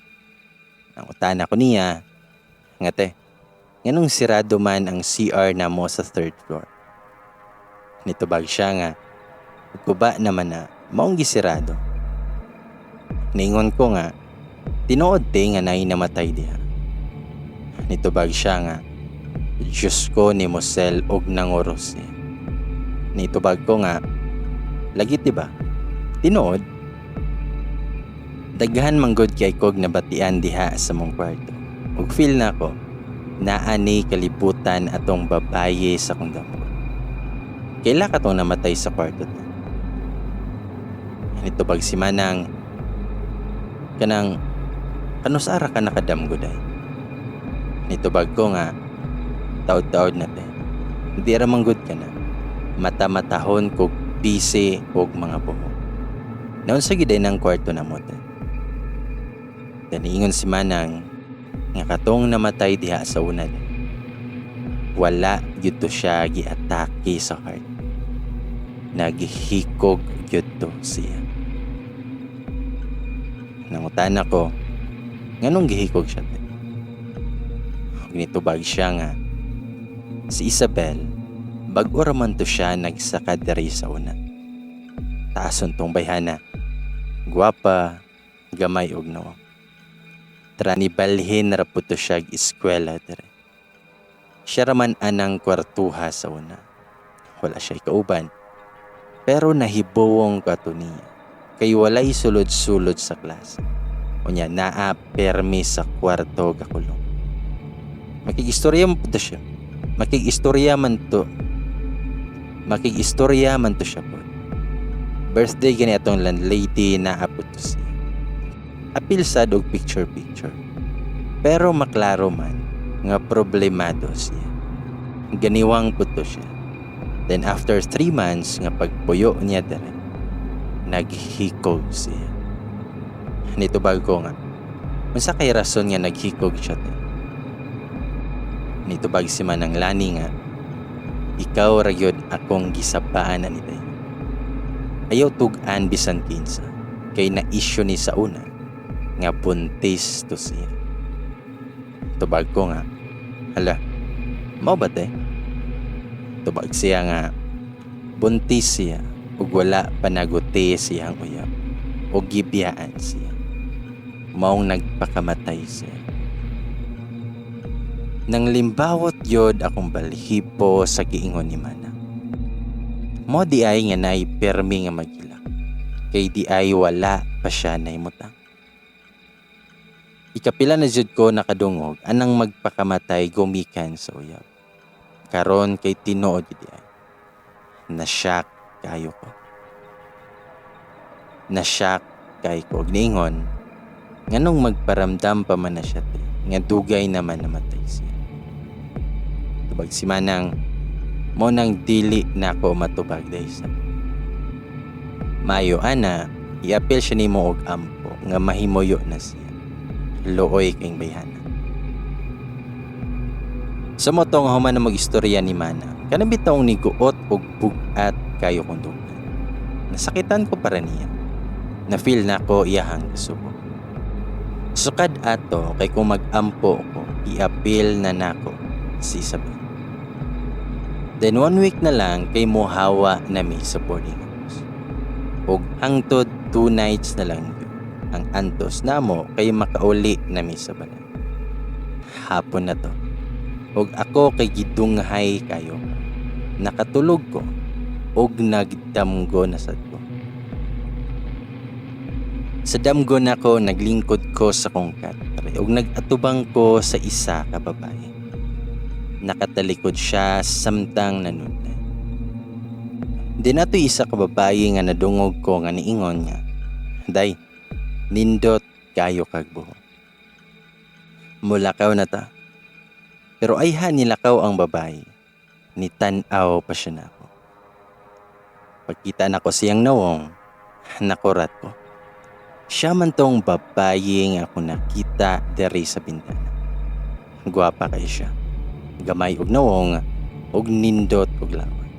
Nangutan ako niya, nga te, nganong sirado man ang CR na mo sa 3rd floor. Nitubag siya nga, kuba naman na maong gisirado. Ningon ko nga, tinuod te nga nay namatay diha. Nitubag siya nga, Diyos ko ni Musel og nangoros niya. Nitubag ko nga, lagi diba? Tinuod? Daghan manggod kay kog nabatian diha sa mong kwarto. Ug feel na ko, naani kalibutan atong babaye sa kong damo. Kaila ka tong namatay sa kwarto to. Nitubag si Manang, kanang, kanusara ka nakadamgod ay. Nitubag ko nga, taod-taod na te. Hindi ramanggod ka na. Mata-matahon kog bisi kog mga buhok. Naon sa giday ng kwarto na mo te. Daniingon si Manang, nga katong namatay diha sa unad. Wala gyud to siya giatake sa heart. Naghihikog gyud to siya. Nangutan ako, nganong gihikog siya te? Ginitubag siya nga, si Isabel, bag-o raman to siya nagsaka diri sa una. Taason tong bayhana. Guwapa, gamay og nawa. Tranibalhin ra puto siya eskwela dire. Siya raman anang kwartuha sa una. Wala siya kauban. Pero nahibuwong kato niya. Kay walay sulod-sulod sa klase. Unya naa permi sa kwarto gakulong. Makikistorya man puto siya. Makikistorya man to siya po. Birthday gani atong landlady na apot to siya. Apil sad og picture-picture. Pero maklaro man nga problemado siya. Ganiwang puto siya. Then after 3 months nga pagpuyo niya dere, naghikog siya. Nito bago nga, unsa kay rason nga naghikog siya te? Nito bag si manang lani nga, ikaw ra gyud akong gisapaan na nitay. Ayaw tug-an bisan kinsa, kay na-issue ni sa una, nga buntis to siya. Tubag ko nga, hala, mao ba te? Tubag siya nga, buntis siya, ug wala panaguti siyang uyab, o gibiyaan siya. Maong nagpakamatay siya. Nang limbawot yod akong balhipo sa giingon ni Mana. Mo di ay nga nay permi nga magilak, kay di ay wala pa siya naimutang. Ikapila na jud ko nakadungog anang magpakamatay gumikan sa uyab. Karon kay tinuod di ay. Na-shock kayo ko. Na-shock kay ko niingon nganong magparamdam pa man na siya te, nga dugay naman namatay siya. Tubag si Manang, mo nang dili na ako matubag dahil sa. Mayo ana, iapil siya ni mo og ampo nga mahimoyo na siya. Looy kayong bayhana. Sa motong human na mag-istorya ni Mana, kanabitong ni guot og bugat kayo kong dugan. Nasakitan ko para niya. Na-feel na ko iyahang kasubo. Sukad ato kay kung mag-ampo ko, iapil na nako si Isabel. Then 1 week na lang kay mohawa na mi sa boarding house. Og hangtod 2 nights na lang yun. Ang antos na mo kay makauli na mi sa balan. Hapon na to. Og ako kay gidunghay kayo. Nakatulog ko og nagdamgo na sad ko. Sa damgo na ko, naglingkod ko sa kong katre ug nagatubang ko sa isa ka babae. Nakatalikod siya samtang nanunay. Di na to isa ka babae nga nadungog ko nga niingon nga, day, nindot kayo kag buhok. Mulakaw na ta. Pero ayha nilakaw ang babae. Nitanaw pa siya na ako. Pagkita na ko siyang nawong, nakurat ko. Siya man tong babae nga ako nakita diri sa bintana. Guwapa kay siya. Gamay og nawong, og nindot og lawas.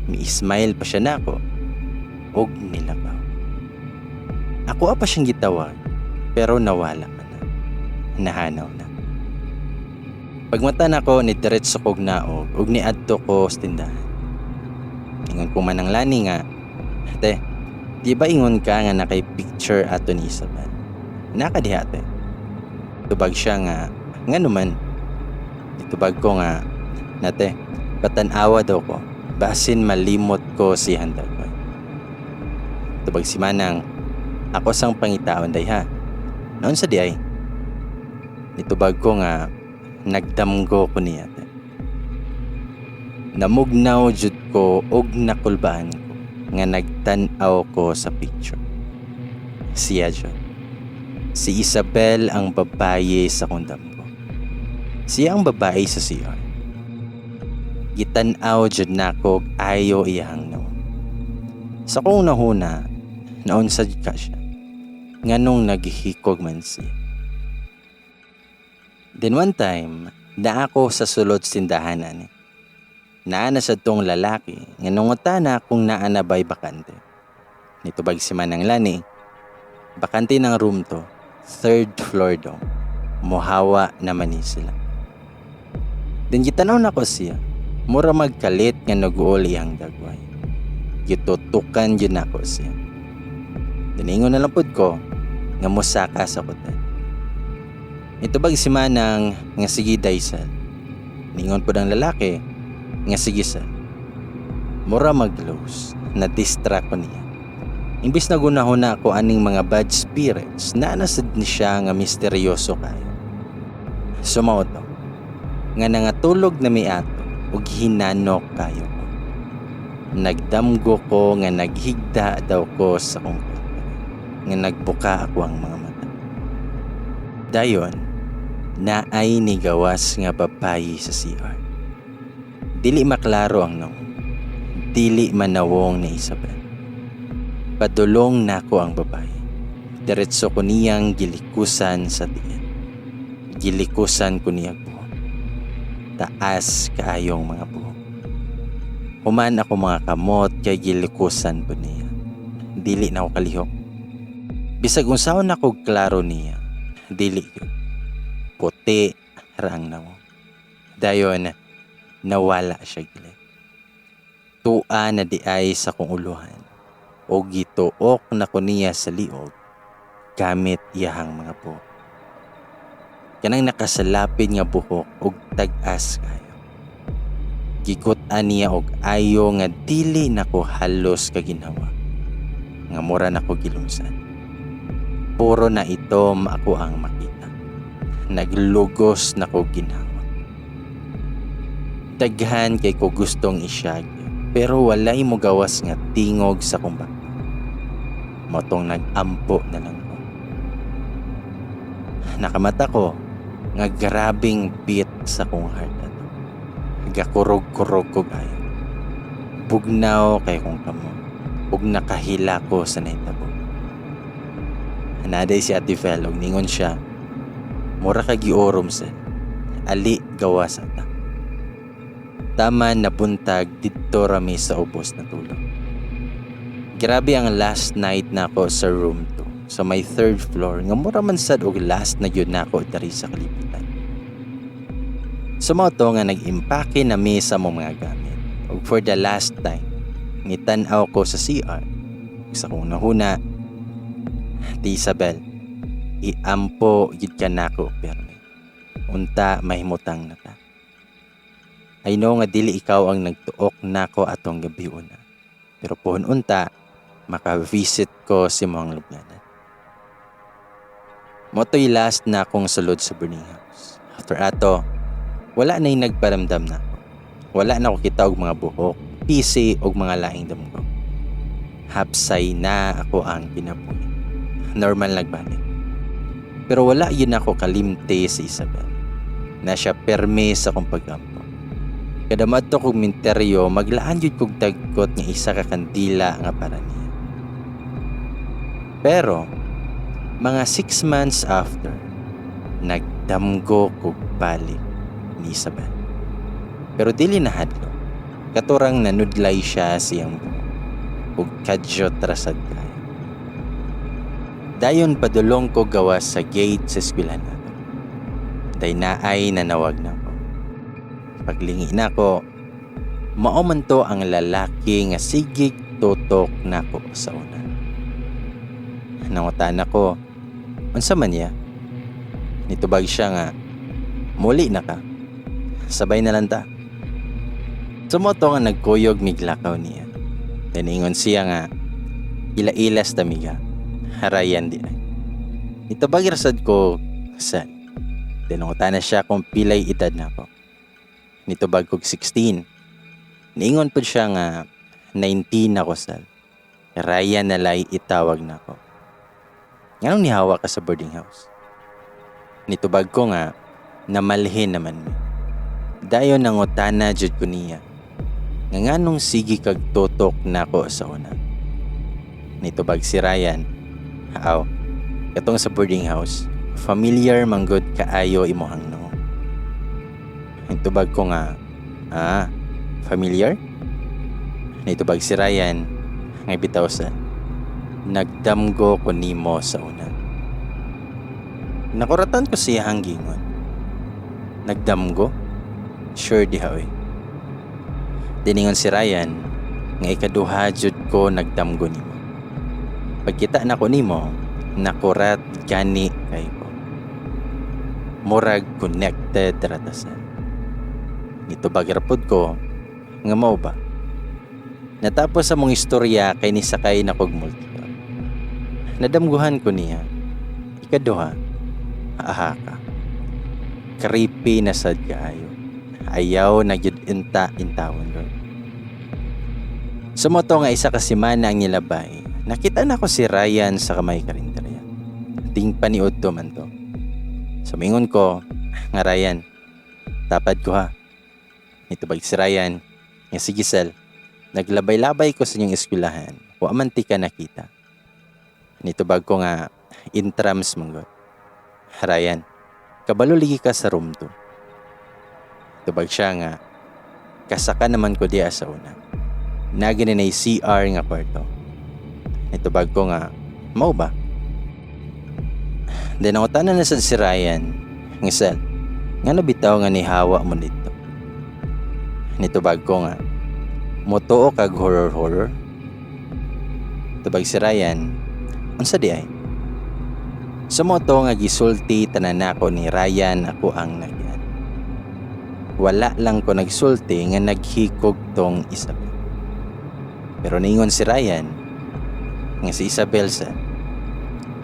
Mi-smile pa siya na ako, og nilabaw. Ako pa siyang gitawag, pero nawala ka na. Nahanaw na. Pagmata na ko, ni diretso kog naog, og niadto ko sa tindahan. Ingon ko man ang lani nga, ate, di ba ingon ka nga nakay picture ato ni Isabel? Nakadiha ate. Tubag siya nga naman. Itubag ko nga, nate, patanawa daw ko, basin malimot ko si handag ko. Tubag si Manang, ako sang pangitaon day ha. Noon sa di ay. Itubag ko nga, nagdamgo ko niya ate. Namugnaw jud ko og nakulbaan ko nga nagtanaw ko sa picture. Siya jud. Si Isabel ang babae sa kundam ko. Siya ang babae sa CR. Gitanaw jud nako ayo iyang no. Sa kong nahuna, naunsad ka siya. Nganong naghihikog man siya. Then one time, na ako sa sulod sindahan ani. Naana sa tong lalaki, nga nungutana kung naana ba'y bakante. Nitubag si Manang Lani, bakante ng room to, 3rd floor daw. Muhawa naman ni sila. Then gitanaw na ko siya, mura magkalit nga nag-uuli ang dagway. Gitutukan yun ako siya. Then ingon na lang po ko, nga mosaka sa kutan. Nitubag si Manang nga sige daysal. Ningon po ng lalaki nga sige sal. Mura mag-close, na-distract ko niya. Imbis na gunahuna ko aning mga bad spirits, naanasad ni siya nga misteryoso kayo. Sumoto, nga nangatulog na may ato, ug hinanok kayo ko. Nagdamgo ko nga naghigda daw ko sa kong kwarto, nga nagbuka ako ang mga mata. Dayon, naay ni gawas nga babayi sa CR. Dili maklaro ang nung, dili manawong ni Isabel. Padulong nako ang babae. Diretso ko niyang gilikusan sa tiyan. Gilikusan ko niyang buhok. Taas kaayong mga buhok. Human ako mga kamot kay gilikusan ko niya. Dili na ako kalihok. Bisag unsaon ako klaro niya. Dili yun. Puti rang namo. Dayon nawala siya gilid. Tua na di ay sa kong uluhan. O gituok na ko niya sa liog gamit iyahang mga buhok. Kanang nakasalapid nga buhok og tag-as kayo. Gikutan niya og ayo nga dili nako halos kaginawa. Nga mura nako gilungsan. Puro na itom ako ang makita. Naglugos nako ginawa. Daghan kay ko gustong isyag pero walay mo gawas nga tingog sa kumbak. Motong nag-ampo na lang ko. Nakamata ko nga grabing beat sa kong heart ato. Gakurog-kurog ko kayo. Bugnaw kay kong kamo. Ug nakahila ko sa naitabo. Hanaday si Ate Fel og ningon siya. Mura ka giorom sa ali gawas ata. Tama na buntag dito rami sa ubos na tulog. Grabe ang last night nako sa room 2 sa may 3rd floor nga mura man sad og last na gyud nako diri sa kalibutan. Sumoto nga nag-impake na mi sa mga gamit. Ug for the last time, nitan-aw ko sa CR. Sa kong nahuna, Ti Isabel, iampo gid ka nako permi. Unta mahimutang na ta. I know nga dili ikaw ang nagtuok nako atong gabi una. Pero pohon unta, maka-visit ko si mong lubyanan. Moto'y last na akong sulod sa burning house. After ato, wala na'y nagparamdam na ako. Wala na ako kita og mga buhok, pisi og mga laing damgo. Hapsay na ako ang kinabuhi. Normal nagbalik. Pero wala yun ako kalimte sa Isabel. Na siya perme sa kong paggampo. Kada madto kong minteryo, maglaan yun kong dagkot nga isa ka kandila nga para niya. Pero, mga 6 months after, nagdamgo kong balik ni Isabel. Pero dili na hadlo. Katurang nanudlay siya siyang buhok. Ug kadyo trasad kayo. Dayon padulong ko gawas sa gate sa eskwelahan nato. Day naay nanawag na ko. Paglingi na ko, mao man to ang lalaki nga sigig tutok nako sa una. Nangutan ako, unsa man niya? Nitubag siya nga, muli na ka. Sabay na lang ta. Sumoto nga nagkuyog miglakaw niya. Taningon siya nga, ila-ilas tamiga. Harayan di ay. Nitubag rasad ko, saan? Tinungutan na siya kung pilay edad na ako. Nitubag kog 16. Niingon po siya nga 19 ako sal. Raya na lay itawag na ako. Nganong nihawa ka sa boarding house? Nitubag ko nga namalhin naman mi. Dayon nangutana jud ko niya. Nga nganong sige kag tutok na ako sa una. Nitubag si Ryan. Haaw, katong sa boarding house, familiar manggod kaayo imuhang no. Nitubag ko nga, familiar? Nitubag si Ryan, nga bitaw sa, nagdamgo ko nimo sa una. Nakuratan ko siya hanggingon. Nagdamgo? Sure di haoy. Diningon si Ryan, nga ikaduha jud ko nagdamgo nimo. Pagkita na ko nimo, nakurat gani kay ko. Murag connected ratasan. Ito bagirapod ko, nga mao ba? Natapos sa mong istorya kay ni sakay na kog multo. Nadamguhan ko niya. Ikaduha, aha ka. Creepy na sad kaayo. Ayaw na gyud intawon ron. Sumoto nga isa ka semana ang nilabay. Nakita na ko si Ryan sa kamay karinderya. Ting paniud to man to. Sumingon ko, nga Ryan, tapad ko ha. Ito bag si Ryan, nga si Giselle. Naglabay-labay ko sa inyong eskwelahan. Wa man ti ka nakita. Nito bag ko nga intrams manggot. Ryan, kabalo ligi ka sa room 2. Ito bag siya nga kasaka naman ko diya sa una. Nagin na CR nga kwarto. Ito bag ko nga mao ba? Then ako tanan na sa si Ryan. Ngisel, nga nabitaw nga ni hawa mo dito. Nito bag ko nga moto kag horror. Tubag si Ryan, unsa di ay? Sa moto nga gisulti tanan nako ni Ryan ako ang nagyan. Wala lang ko nagsulti nga naghikog tong Isabel. Pero ningon si Ryan nga si Isabel sa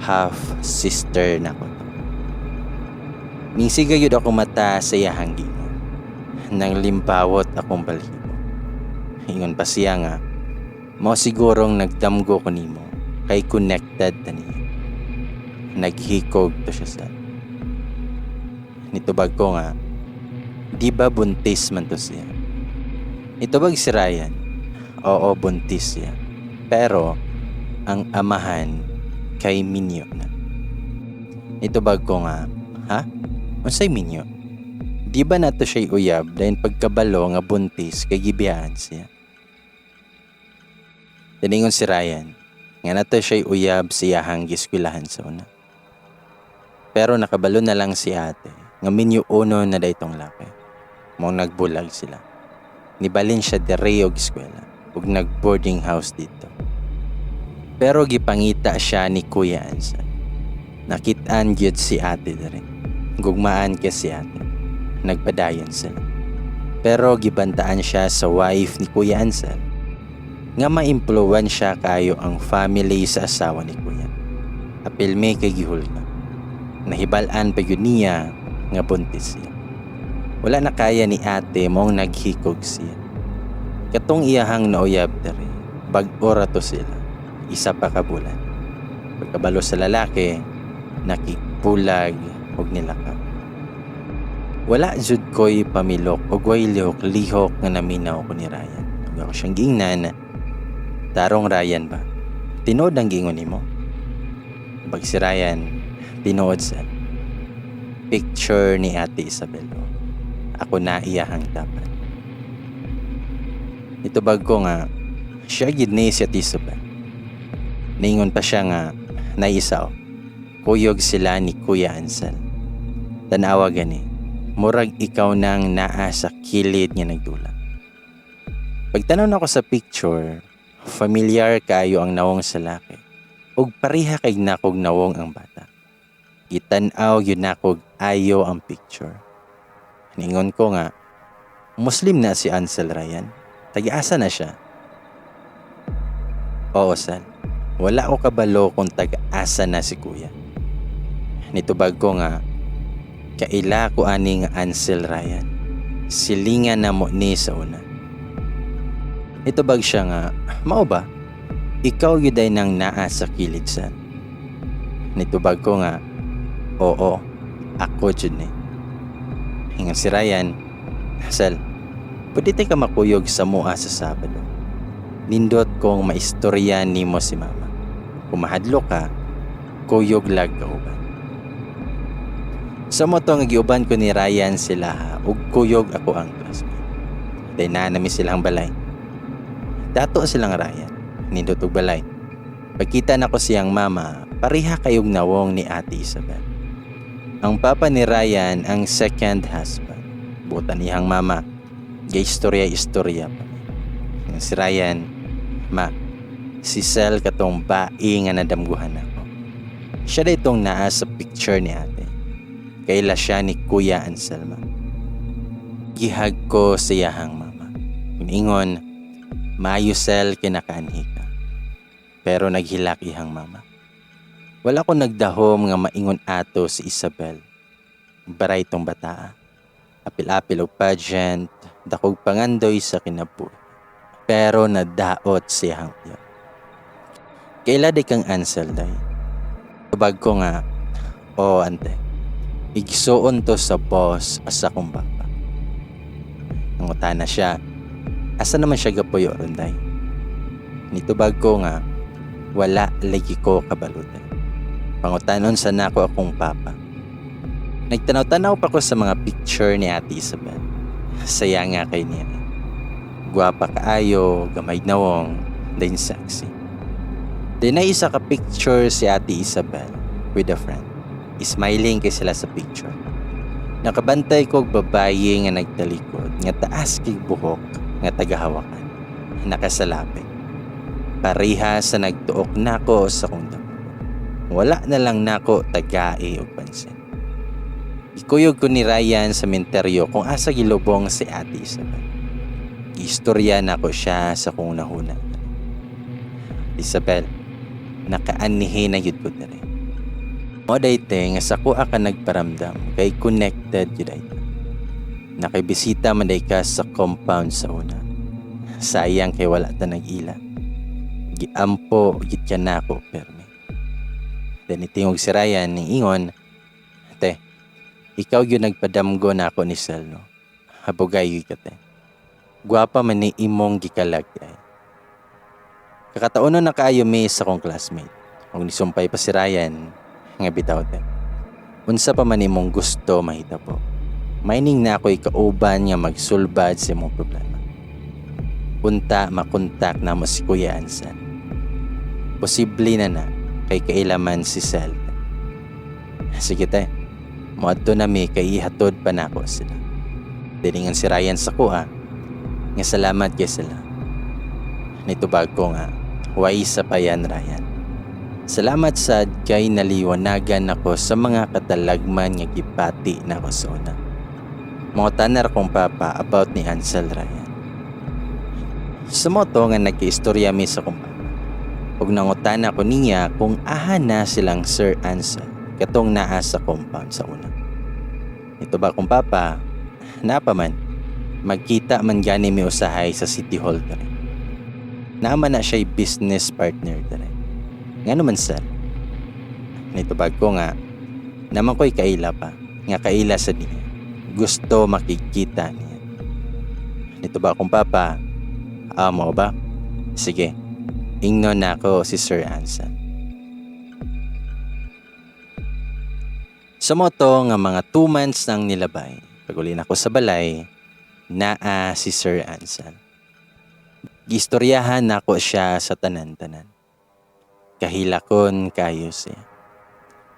half sister nako to. Mingsiga yun ako mata sa iyahang gingon. Nang limpawot akong balhibo. Ingon pa siya nga, mo sigurong nagdamgo ko nimo, kay connected na niya. Naghikog to siya sa. Nitubag ko nga, di ba buntis man to siya? Nitubag si Ryan, oo buntis siya. Pero, ang amahan kay Minyo na. Nitubag ko nga, ha? Unsay Minyo? Di ba nato siya'y uyab dahil pagkabalo nga buntis kay gibiyahan siya? Tiningon si Ryan, nga nato siya'y uyab siyahang giskwelahan sa una. Pero nakabalo na lang si ate, nga minyo uno na daytong laki. Mong nagbulag sila. Nibalin siya dere og eskwela, ug nag-boarding house dito. Pero gipangita siya ni Kuya Ansan. Nakitaan gyud si ate dere. Gugmaan ka si ate. Nagpadayon sila. Pero gibantaan siya sa wife ni Kuya Ansan nga ma-impluwensya kayo ang family sa asawa ni Kuya. Apilme kay gihulga. Nahibalaan pa yun niya nga buntis siya. Wala na kaya ni ate mong naghikog siya. Katong iyahang nauyab dere, bag-ora to sila. Isa pa ka bulan. Pagkabalo sa lalaki, nakikpulag og nilakap. Wala jud ko'y pamilok o go'y lihok-lihok nga naminaw ko ni Ryan. Huwag ako siyang gingnan. Tarong Ryan ba? Tinood ang gingon nimo? Pag si Ryan, tinood sa picture ni Ate Isabel. Ako na iyahang tapat. Ito bag ko nga, siya gid ni si Ate Isabel. Ningon pa siya nga, naisa o. Kuyog sila ni Kuya Ansel. Tanawa gani. Murag ikaw nang naa sa kilid nga nagdula. Pagtanaw na ko sa picture, familiar kayo ang nawong sa laki. Ug pareha kay nakog nawong ang bata. Gitanaw yun nakog ayo ang picture. Ningon ko nga, Muslim na si Ansel Ryan. Tag-asa na siya. Oo, Sal. Wala ko kabalo kung tag-asa na si Kuya. Nitubag ko nga, kaila ko aning Ansel Ryan. Silingan na mo ni sa una. Nitubag siya nga, mao ba? Ikaw yuday nang naa sa kilid san. Nitubag ko nga, oo, ako jud ni. Hingan si Ryan, Sal, pwede tayo ka makuyog sa mua sa Sabado. Nindot kong maistorya ni mo si Mama. Kung mahadlo ka, kuyog lag kauban. Sa mo to nga giuban ko ni Ryan sila ha, ug kuyog ako ang classmate. Dahil naanami silang balay. Dato silang Ryan, nindot og balay. Pagkita na ko siyang mama, pareha kayog nawong ni Ate Isabel. Ang papa ni Ryan ang second husband. Butan niyang mama, gay istorya pa. Si Ryan, ma, si Sel katong bae nga nadamguhan ako. Siya na itong naa sa picture ni ate. Kaila siya ni Kuya Anselmo. Gihag ko sa iyahang mama. Iningon, maayo sel kinakaanhi ka. Pero naghilak ihang mama. Wala ko nagdahom nga maingon ato si Isabel. Baray tong bataa. Apil-apil og pageant, dakog pangandoy sa kinabuhi. Pero nadaot siyang iyo. Kaila di kang Ansel day. Tubag ko nga, ante, igsuon to sa boss asa kong baba. Nangutana siya, asa naman siya gapuyo ron day. Nitubag ko nga, wala lagi ko kabalutan. Pangutanon sa nako akong papa. Nagtanaw-tanaw pa ko sa mga picture ni Ate Isabel. Saya nga kay niya. Guwapa kaayo, gamay nawong, then sexy. Then na isa ka picture si Ate Isabel with a friend. Smiling kay sila sa picture. Nakabantay ko babae nga nagtalikod, nga taas kay buhok, nga tagahawakan. Nakasalapit. Pareha sa nagtuok nako sa kong damo. Wala na lang nako tagae og pansin. Ikuyog ko ni Ryan sa menteryo kung asa gilubong si Ate Isabel. Istorya nako siya sa kong nahuna. Isabel, nakaanihi na yun ko na rin. O dayte nga sa kuha ka nagparamdam kay connected yun dayte. Nakibisita man day ka sa compound sa una. Sayang kay wala ta nag-ila. Giampo git ka na ako perme. Then itingog si Ryan ning ingon, te, ikaw yun nagpadamgo na ako ni Sel, no? Habugay yun ka te. Guwapa man ni imong gikalagay. Kakataon na kaayo may sa kong classmate. Kung nisumpay pa si Ryan, nga bitaw te. Unsa pa man imong gusto mahita po. Mining na ako'y kauban nga magsulbad sa imong problema. Unta makontak na mo si Kuya Ansan. Posible na kay kailaman si Sel. Sige te, moadto na mi kay ihatod pa na ako sila. Diningan si Ryan sa kuha, nga salamat kay sila. Nitubag ko nga, huway sa payan Ryan. Salamat sa kay naliwanagan ako sa mga katalagman nga gipati na ako sa una. Mga tanar kong papa about ni Ansel Ryan. Sa moto nga nagkiistorya mi sa kong papa. Ug nangutana ko niya kung aha na silang Sir Ansel katong naa sa compound sa una. Ito ba kong papa, napaman, magkita man gani mi usahay sa City Hall dere. Naman na siya'y business partner dere. Nga naman sir. Nitubag ko nga, naman ko'y kaila pa, nga kaila sa niya. Gusto makikita niya. Nitubag kong papa, mo ba? Sige, ingnon na ako si Sir Ansan. Sa moto nga mga 2 months nang nilabay, pagulin ako sa balay, naa si Sir Ansan. Gistoryahan nako siya sa tanan-tanan. Kahilakon kayo siya.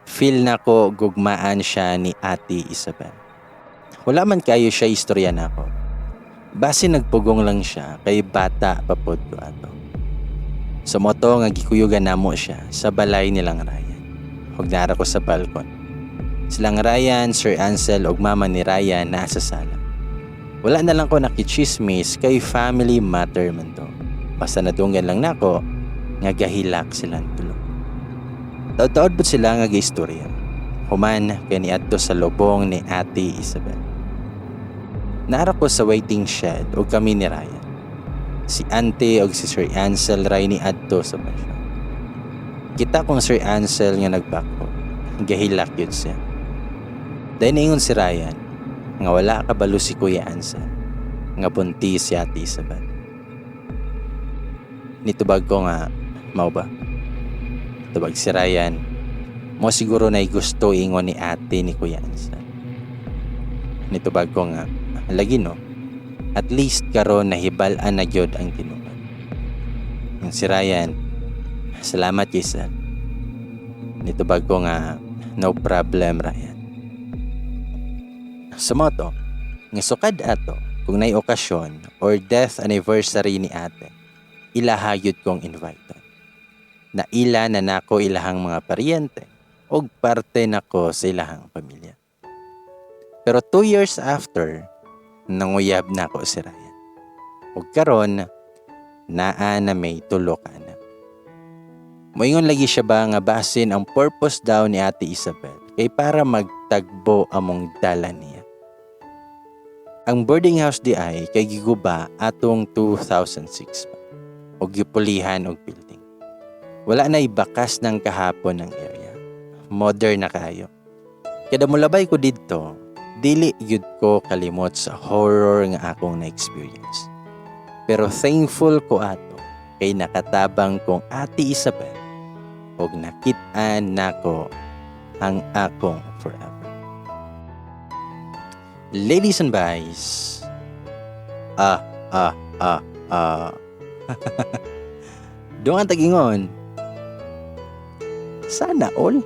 Feel nako gugmaan siya ni Ate Isabel. Wala man kayo siya istorya nako. Base nagpugong lang siya kay bata papod ko ato. Sa moto nga gikuyugan namo siya sa balay nilang Ryan. Huwag nara ko sa balkon. Silang Ryan, Sir Ansel ug mama ni Ryan nasa sala. Wala na lang ko nakichismis kay family matter man to. Basta nadunggan lang nako nga gahilak silang tulo. Taod-taod po sila nga gaistorya. Human kay niadto sa lubong ni Ate Isabel. Naara ko sa waiting shed o kami ni Ryan. Si Ante o si Sir Ansel ray ni adto sa pasyon. Kita kong Sir Ansel nga nagbako. Gahilak yun siya. Dahil naingon si Ryan nga wala kabalo si Kuya Ansel nga buntis si Ate Isabel. Nitubag ko nga, mau ba? Tubag si Ryan, mo siguro na gusto ingon ni ate ni Kuya Ansel. Nitubag ko nga, lagi no, at least karon nahibalan na gyud ang tinuod. Yung si Ryan, salamat kay sir. Nitubag ko nga, no problem Ryan. Sa moto, nga sukad ato, kung na'y okasyon or death anniversary ni ate, ilahayod kong invite. Na ila na nako ilahang mga paryente og parte nako sa ilahang pamilya. Pero 2 years after, nanguyab na ako si Ryan. Ug karon naa na may tulo ka na. Moingon lagi siya ba nga basin ang purpose daw ni Ate Isabel kay para magtagbo among dalan niya. Ang boarding house di ay kay giguba atong 2006 pa. Og gipulihan og building. Wala na ibakas ng kahapon ng area. Modern na kayo. Kada mulabay ko didto, dili gyud ko kalimot sa horror nga akong na-experience. Pero thankful ko ato kay nakatabang kong Ate Isabel og nakit-an nako ang akong forever. Ladies and boys, doon ang tagingon. Sana all.